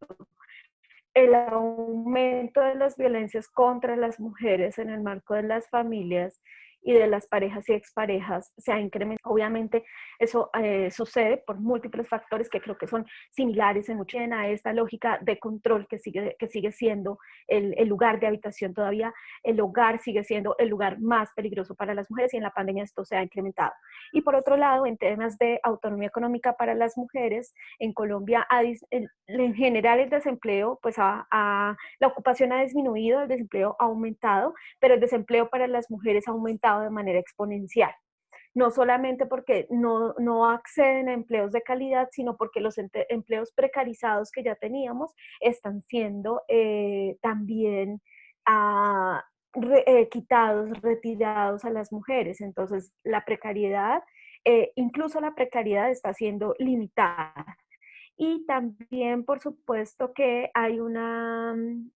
el aumento de las violencias contra las mujeres en el marco de las familias y de las parejas y exparejas se ha incrementado. Obviamente eso sucede por múltiples factores que creo que son similares en mucho a esta lógica de control que sigue siendo el lugar de habitación. Todavía el hogar sigue siendo el lugar más peligroso para las mujeres y en la pandemia esto se ha incrementado. Y por otro lado, en temas de autonomía económica para las mujeres, en Colombia en general el desempleo, pues la ocupación ha disminuido, el desempleo ha aumentado, pero el desempleo para las mujeres ha aumentado de manera exponencial. No solamente porque no acceden a empleos de calidad, sino porque los empleos precarizados que ya teníamos están siendo también quitados, retirados a las mujeres. Entonces, la precariedad, incluso la precariedad está siendo limitada. Y también, por supuesto, que hay un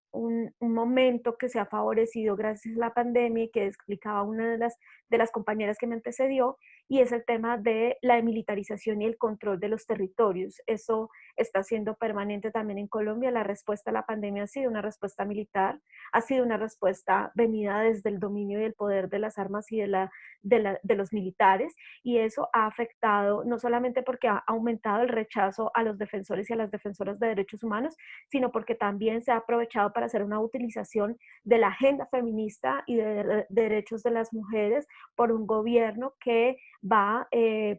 momento que se ha favorecido gracias a la pandemia y que explicaba una de las compañeras que me antecedió, y es el tema de la militarización y el control de los territorios. Eso está siendo permanente también en Colombia. La respuesta a la pandemia ha sido una respuesta militar, ha sido una respuesta venida desde el dominio y el poder de las armas y de los militares, y eso ha afectado no solamente porque ha aumentado el rechazo a los defensores y a las defensoras de derechos humanos, sino porque también se ha aprovechado para hacer una utilización de la agenda feminista y de derechos de las mujeres por un gobierno que va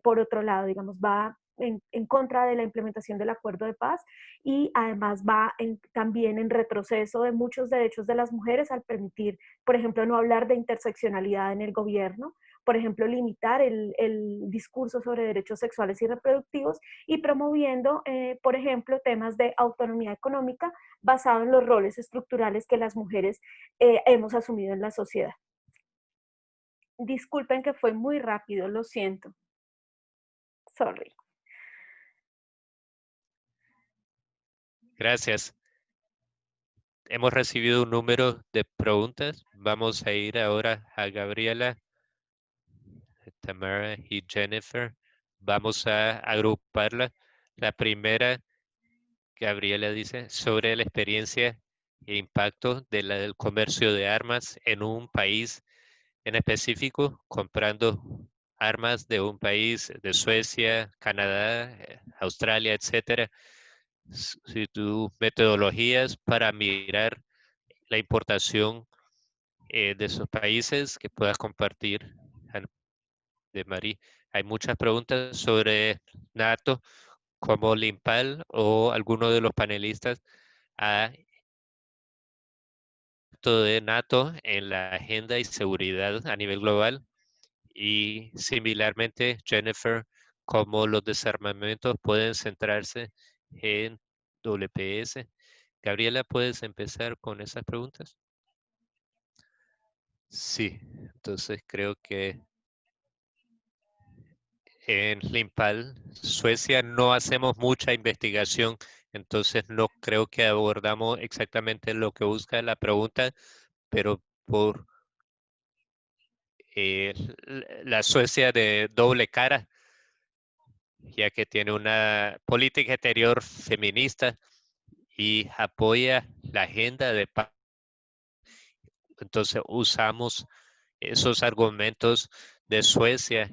por otro lado, digamos, va en contra de la implementación del acuerdo de paz y además va también en retroceso de muchos derechos de las mujeres al permitir, por ejemplo, no hablar de interseccionalidad en el gobierno, por ejemplo, limitar el discurso sobre derechos sexuales y reproductivos y promoviendo, por ejemplo, temas de autonomía económica basado en los roles estructurales que las mujeres hemos asumido en la sociedad. Disculpen que fue muy rápido, lo siento. Sorry. Gracias. Hemos recibido un número de preguntas. Vamos a ir ahora a Gabriela, Tamara y Jennifer. Vamos a agruparla. La primera, Gabriela dice, sobre la experiencia e impacto del comercio de armas en un país en específico, comprando armas de un país, de Suecia, Canadá, Australia, etcétera. Si tus metodologías para mirar la importación de esos países que puedas compartir, de Mari. Hay muchas preguntas sobre NATO, como Limpal o alguno de los panelistas ha de NATO en la agenda y seguridad a nivel global. Y similarmente, Jennifer, cómo los desarmamentos pueden centrarse en WPS. Gabriela, ¿puedes empezar con esas preguntas? Sí, entonces creo que en Limpal, Suecia, no hacemos mucha investigación, entonces no creo que abordamos exactamente lo que busca la pregunta, pero por la Suecia de doble cara, ya que tiene una política exterior feminista y apoya la agenda de paz. Entonces usamos esos argumentos de Suecia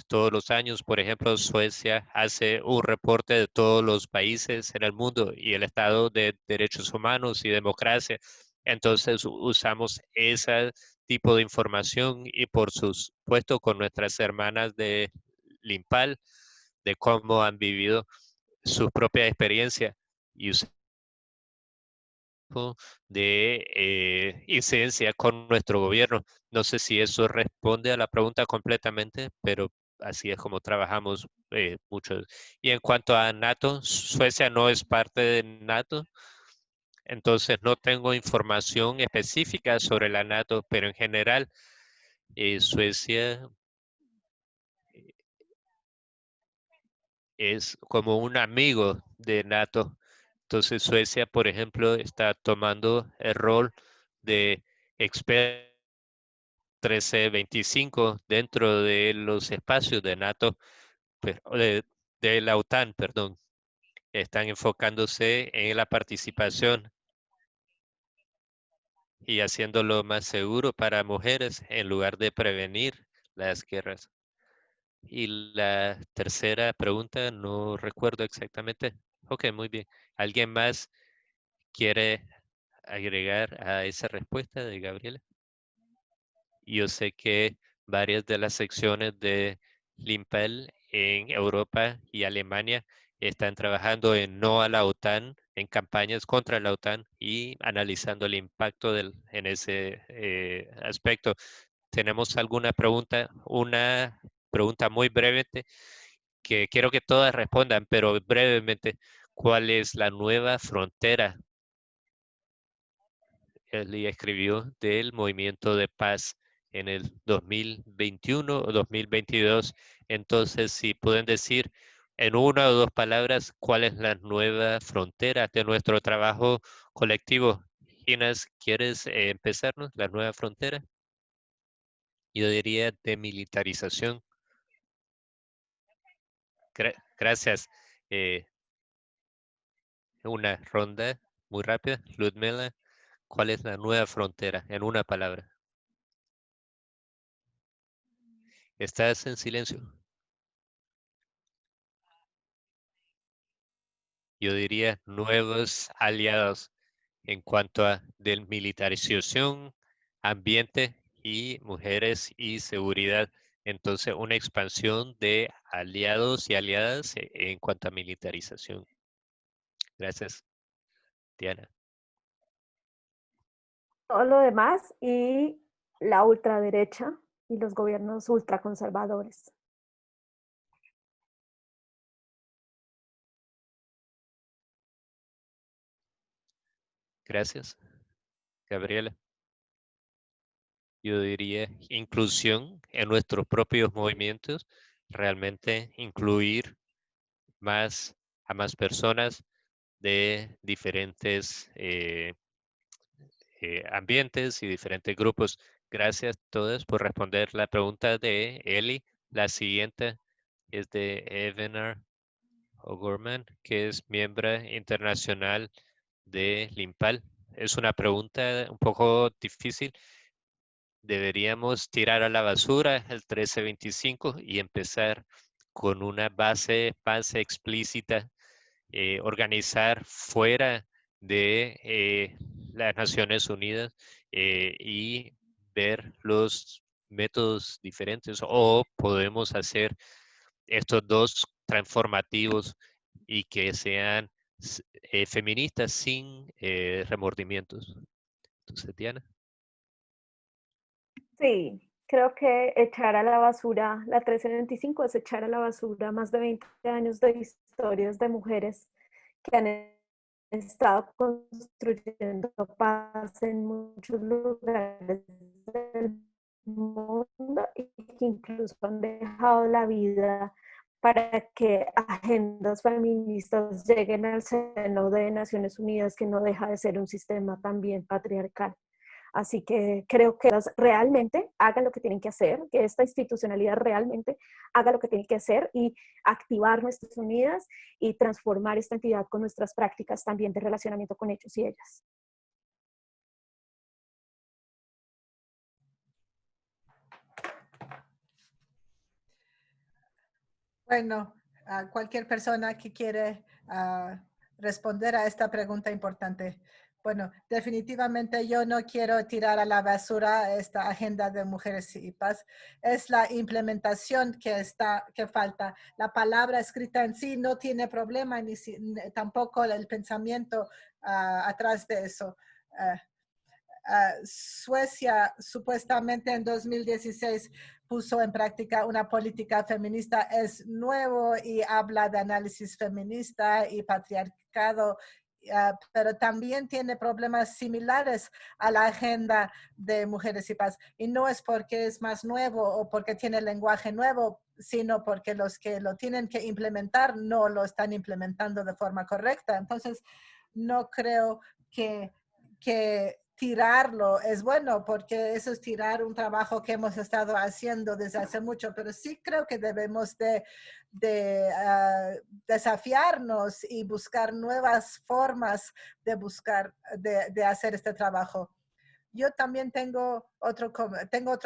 todos los años. Por ejemplo, Suecia hace un reporte de todos los países en el mundo y el estado de derechos humanos y democracia. Entonces usamos ese tipo de información y por supuesto con nuestras hermanas de Limpal, de cómo han vivido su propia experiencia y de incidencia con nuestro gobierno. No sé si eso responde a la pregunta completamente, pero así es como trabajamos mucho. Y en cuanto a NATO, Suecia no es parte de NATO, entonces no tengo información específica sobre la NATO, pero en general Suecia es como un amigo de NATO. Entonces Suecia, por ejemplo, está tomando el rol de experto 1325 dentro de los espacios de NATO, de la OTAN, perdón. Están enfocándose en la participación y haciéndolo más seguro para mujeres en lugar de prevenir las guerras. Y la tercera pregunta, no recuerdo exactamente. Ok, muy bien. ¿Alguien más quiere agregar a esa respuesta de Gabriela? Yo sé que varias de las secciones de Limpel en Europa y Alemania están trabajando en no a la OTAN, en campañas contra la OTAN y analizando el impacto en ese aspecto. ¿Tenemos alguna pregunta? Una pregunta muy breve que quiero que todas respondan, pero brevemente. ¿Cuál es la nueva frontera? Él escribió del movimiento de paz en el 2021 o 2022. Entonces, si pueden decir en una o dos palabras cuál es la nueva frontera de nuestro trabajo colectivo. Ginas, ¿quieres empezarnos? La nueva frontera. Yo diría demilitarización. Gracias. Eh, una ronda muy rápida. Ludmila, ¿cuál es la nueva frontera? En una palabra. Estás en silencio. Yo diría nuevos aliados en cuanto a desmilitarización, ambiente y mujeres y seguridad. Entonces, una expansión de aliados y aliadas en cuanto a militarización. Gracias, Diana. Todo lo demás y la ultraderecha y los gobiernos ultraconservadores. Gracias, Gabriela. Yo diría inclusión en nuestros propios movimientos, realmente incluir más a más personas de diferentes ambientes y diferentes grupos. Gracias a todos por responder la pregunta de Eli. La siguiente es de Evener O'Gorman, que es miembro internacional de Limpal. Es una pregunta un poco difícil. Deberíamos tirar a la basura el 1325 y empezar con una base explícita, organizar fuera de las Naciones Unidas y ver los métodos diferentes, o podemos hacer estos dos transformativos y que sean feministas sin remordimientos. Entonces, Diana. Sí, creo que echar a la basura, la 1325 es echar a la basura más de 20 años de historias de mujeres que han estado construyendo paz en muchos lugares del mundo y que incluso han dejado la vida para que agendas feministas lleguen al seno de Naciones Unidas, que no deja de ser un sistema también patriarcal. Así que creo que realmente hagan lo que tienen que hacer, que esta institucionalidad realmente haga lo que tiene que hacer y activar Naciones Unidas y transformar esta entidad con nuestras prácticas también de relacionamiento con ellos y ellas. Bueno, cualquier persona que quiere responder a esta pregunta importante. Bueno, definitivamente yo no quiero tirar a la basura esta agenda de mujeres y paz. Es la implementación que falta. La palabra escrita en sí no tiene problema, ni tampoco el pensamiento atrás de eso. Suecia supuestamente en 2016 puso en práctica una política feminista, es nuevo y habla de análisis feminista y patriarcado, pero también tiene problemas similares a la agenda de mujeres y paz. Y no es porque es más nuevo o porque tiene lenguaje nuevo, sino porque los que lo tienen que implementar no lo están implementando de forma correcta. Entonces, no creo que tirarlo es bueno, porque eso es tirar un trabajo que hemos estado haciendo desde hace mucho, pero sí creo que debemos de desafiarnos y buscar nuevas formas de hacer este trabajo. Yo también tengo otro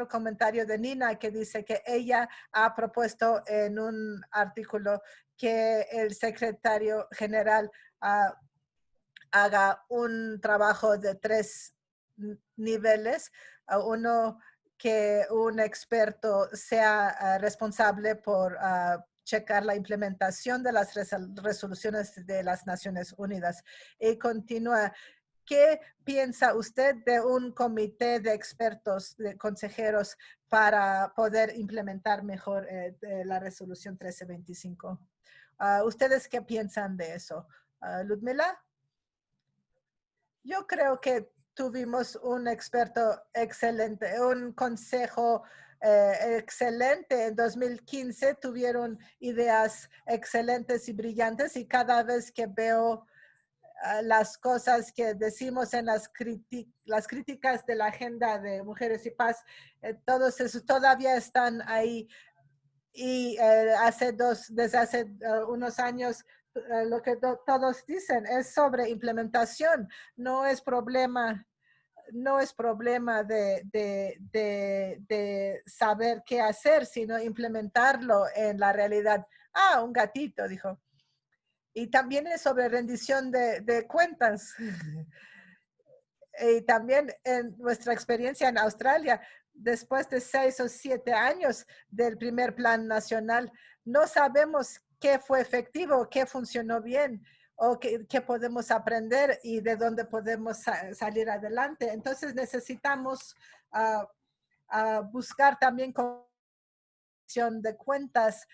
comentario de Nina que dice que ella ha propuesto en un artículo que el secretario general haga un trabajo de 3 niveles. Uno, que un experto sea responsable por checar la implementación de las resoluciones de las Naciones Unidas. Y continúa. ¿Qué piensa usted de un comité de expertos, de consejeros, para poder implementar mejor la resolución 1325? ¿Ustedes qué piensan de eso? Ludmila? Yo creo que tuvimos un experto excelente, un consejo excelente. En 2015 tuvieron ideas excelentes y brillantes, y cada vez que veo las cosas que decimos en las críticas de la agenda de Mujeres y Paz, todos esos todavía están ahí. Y desde hace unos años, lo que todos dicen es sobre implementación. No es problema de saber qué hacer, sino implementarlo en la realidad. Un gatito, dijo. Y también es sobre rendición de cuentas. Y también en nuestra experiencia en Australia, después de 6 o 7 años del primer plan nacional, no sabemos qué fue efectivo, qué funcionó bien, o qué podemos aprender y de dónde podemos salir adelante. Entonces necesitamos buscar también rendición de cuentas,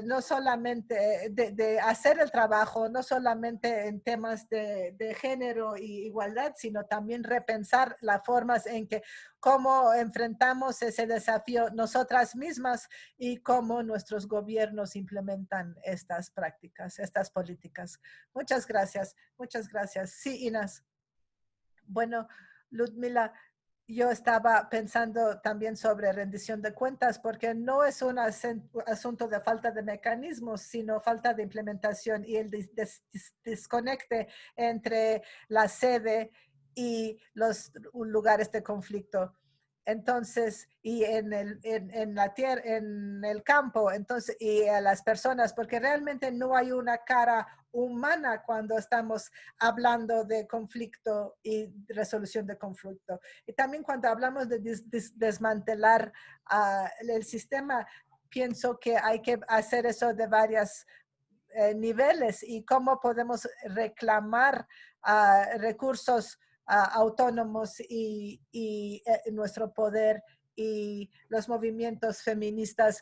no solamente de hacer el trabajo, no solamente en temas de género y igualdad, sino también repensar las formas en que cómo enfrentamos ese desafío nosotras mismas y cómo nuestros gobiernos implementan estas prácticas, estas políticas. Muchas gracias, muchas gracias. Sí, Inés. Bueno, Ludmila, yo estaba pensando también sobre rendición de cuentas, porque no es un asunto de falta de mecanismos, sino falta de implementación y el desconecte entre la sede y los lugares de conflicto. Entonces, y en la tierra, en el campo, entonces, y a las personas, porque realmente no hay una cara humana cuando estamos hablando de conflicto y resolución de conflicto. Y también cuando hablamos de desmantelar el sistema, pienso que hay que hacer eso de varios niveles, y cómo podemos reclamar recursos autónomos y nuestro poder y los movimientos feministas,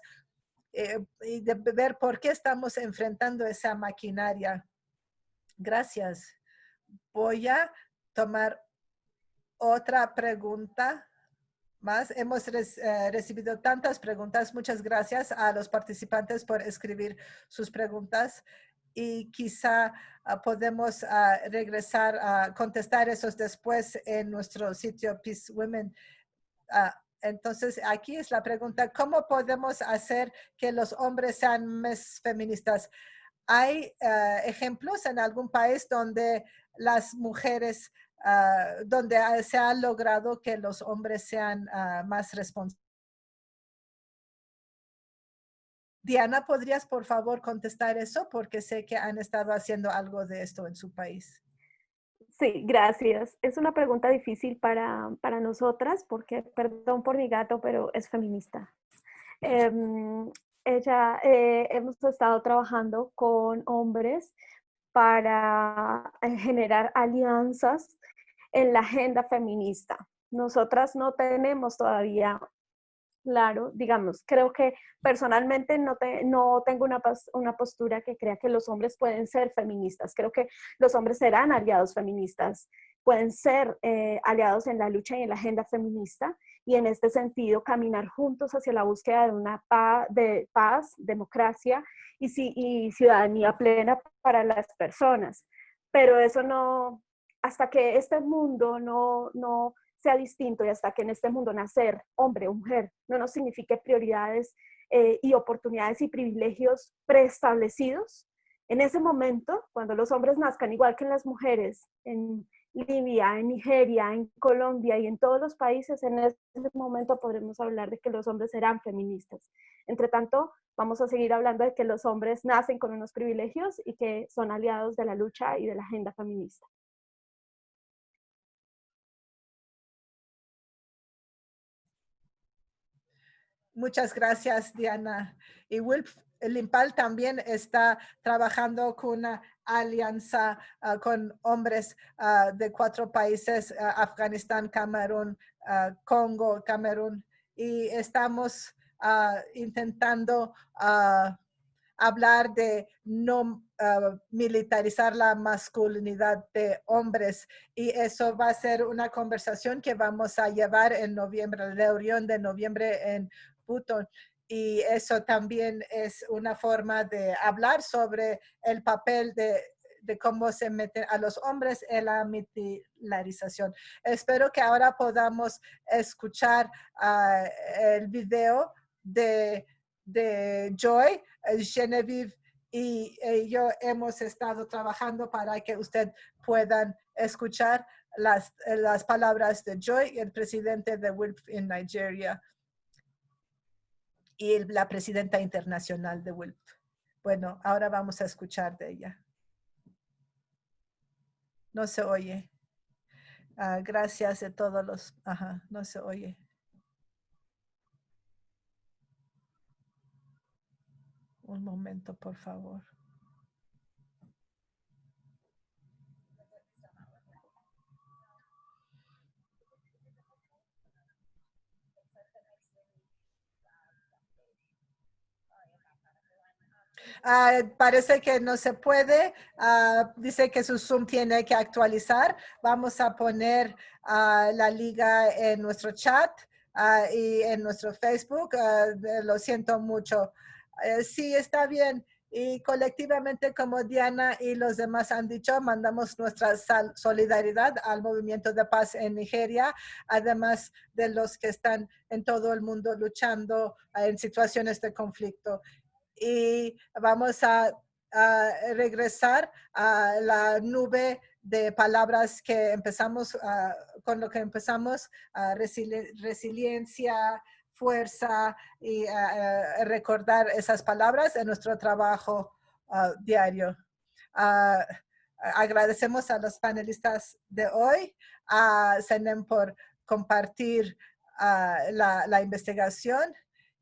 y de ver por qué estamos enfrentando esa maquinaria. Gracias. Voy a tomar otra pregunta más. Hemos recibido tantas preguntas. Muchas gracias a los participantes por escribir sus preguntas, y quizá podemos regresar a contestar esos después en nuestro sitio Peace Women. Entonces, aquí es la pregunta: ¿cómo podemos hacer que los hombres sean más feministas? ¿Hay ejemplos en algún país donde las mujeres, donde se ha logrado que los hombres sean más responsables? Diana, ¿podrías por favor contestar eso? Porque sé que han estado haciendo algo de esto en su país. Sí, gracias. Es una pregunta difícil para nosotras porque, perdón por mi gato, pero es feminista. Hemos estado trabajando con hombres para generar alianzas en la agenda feminista. Nosotras no tenemos todavía claro, digamos, creo que personalmente no tengo una postura que crea que los hombres pueden ser feministas. Creo que los hombres serán aliados feministas, pueden ser aliados en la lucha y en la agenda feminista, y en este sentido caminar juntos hacia la búsqueda de una paz, democracia y ciudadanía plena para las personas. Pero eso no, hasta que este mundo no sea distinto, y hasta que en este mundo nacer hombre o mujer no nos signifique prioridades y oportunidades y privilegios preestablecidos, en ese momento, cuando los hombres nazcan igual que las mujeres en Libia, en Nigeria, en Colombia y en todos los países, en ese momento podremos hablar de que los hombres serán feministas. Entre tanto, vamos a seguir hablando de que los hombres nacen con unos privilegios y que son aliados de la lucha y de la agenda feminista. Muchas gracias, Diana. Y Wilf Limpal también está trabajando con una alianza con hombres de 4 países, Afganistán, Camerún, Congo, Camerún, y estamos intentando hablar de no militarizar la masculinidad de hombres, y eso va a ser una conversación que vamos a llevar en noviembre, la reunión de noviembre en Button. Y eso también es una forma de hablar sobre el papel de cómo se meten a los hombres en la militarización. Espero que ahora podamos escuchar el video de Joy. Genevieve y yo hemos estado trabajando para que usted puedan escuchar las palabras de Joy, el presidente de WILPF en Nigeria, y la presidenta internacional de WILPF. Bueno, ahora vamos a escuchar de ella. No se oye. Gracias de todos los... no se oye. Un momento, por favor. Parece que no se puede. Dice que su Zoom tiene que actualizar. Vamos a poner la liga en nuestro chat y en nuestro Facebook. Lo siento mucho. Sí, está bien. Y colectivamente, como Diana y los demás han dicho, mandamos nuestra solidaridad al movimiento de paz en Nigeria, además de los que están en todo el mundo luchando en situaciones de conflicto. Y vamos a regresar a la nube de palabras que empezamos, con lo que empezamos, resiliencia, fuerza, y recordar esas palabras en nuestro trabajo diario. Agradecemos a los panelistas de hoy, a Senem por compartir la investigación,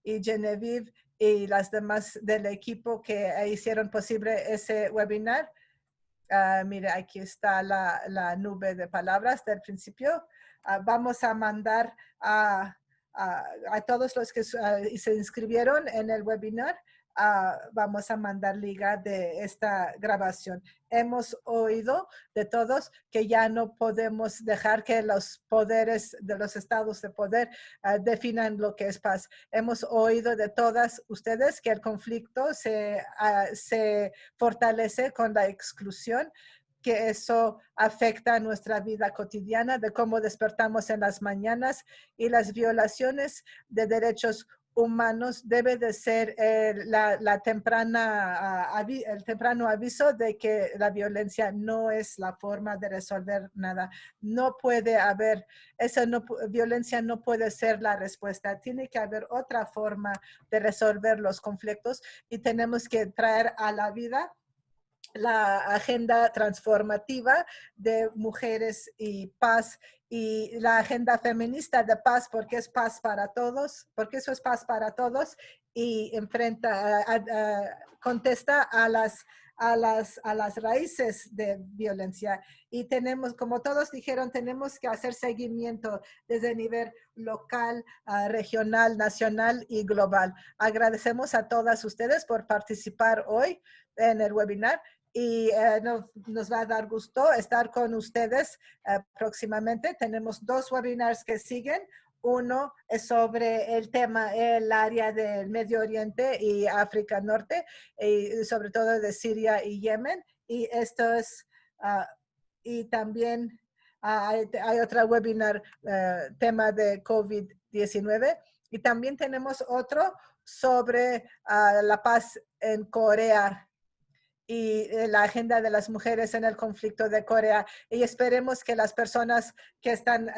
y Genevieve y las demás del equipo que hicieron posible ese webinar. Mire, aquí está la nube de palabras del principio. Vamos a mandar a todos los que se inscribieron en el webinar, vamos a mandar liga de esta grabación. Hemos oído de todos que ya no podemos dejar que los poderes de los estados de poder definan lo que es paz. Hemos oído de todas ustedes que el conflicto se fortalece con la exclusión, que eso afecta nuestra vida cotidiana, de cómo despertamos en las mañanas, y las violaciones de derechos humanos debe de ser el temprano aviso de que la violencia no es la forma de resolver nada. No puede haber, violencia no puede ser la respuesta. Tiene que haber otra forma de resolver los conflictos, y tenemos que traer a la vida la agenda transformativa de mujeres y paz, y la agenda feminista de paz, porque es paz para todos, porque eso es paz para todos, y contesta a las raíces de violencia. Y tenemos, como todos dijeron, tenemos que hacer seguimiento desde el nivel local, regional, nacional y global. Agradecemos a todas ustedes por participar hoy en el webinar, y nos va a dar gusto estar con ustedes próximamente. Tenemos 2 webinars que siguen. Uno es sobre el tema, el área del Medio Oriente y África Norte, y sobre todo de Siria y Yemen. Y esto es, y también hay otro webinar, tema de COVID-19. Y también tenemos otro sobre la paz en Corea. y la agenda de las mujeres en el conflicto de Corea. Y esperemos que las personas que están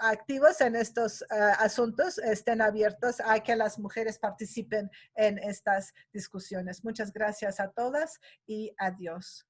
activos en estos asuntos estén abiertos a que las mujeres participen en estas discusiones. Muchas gracias a todas y adiós.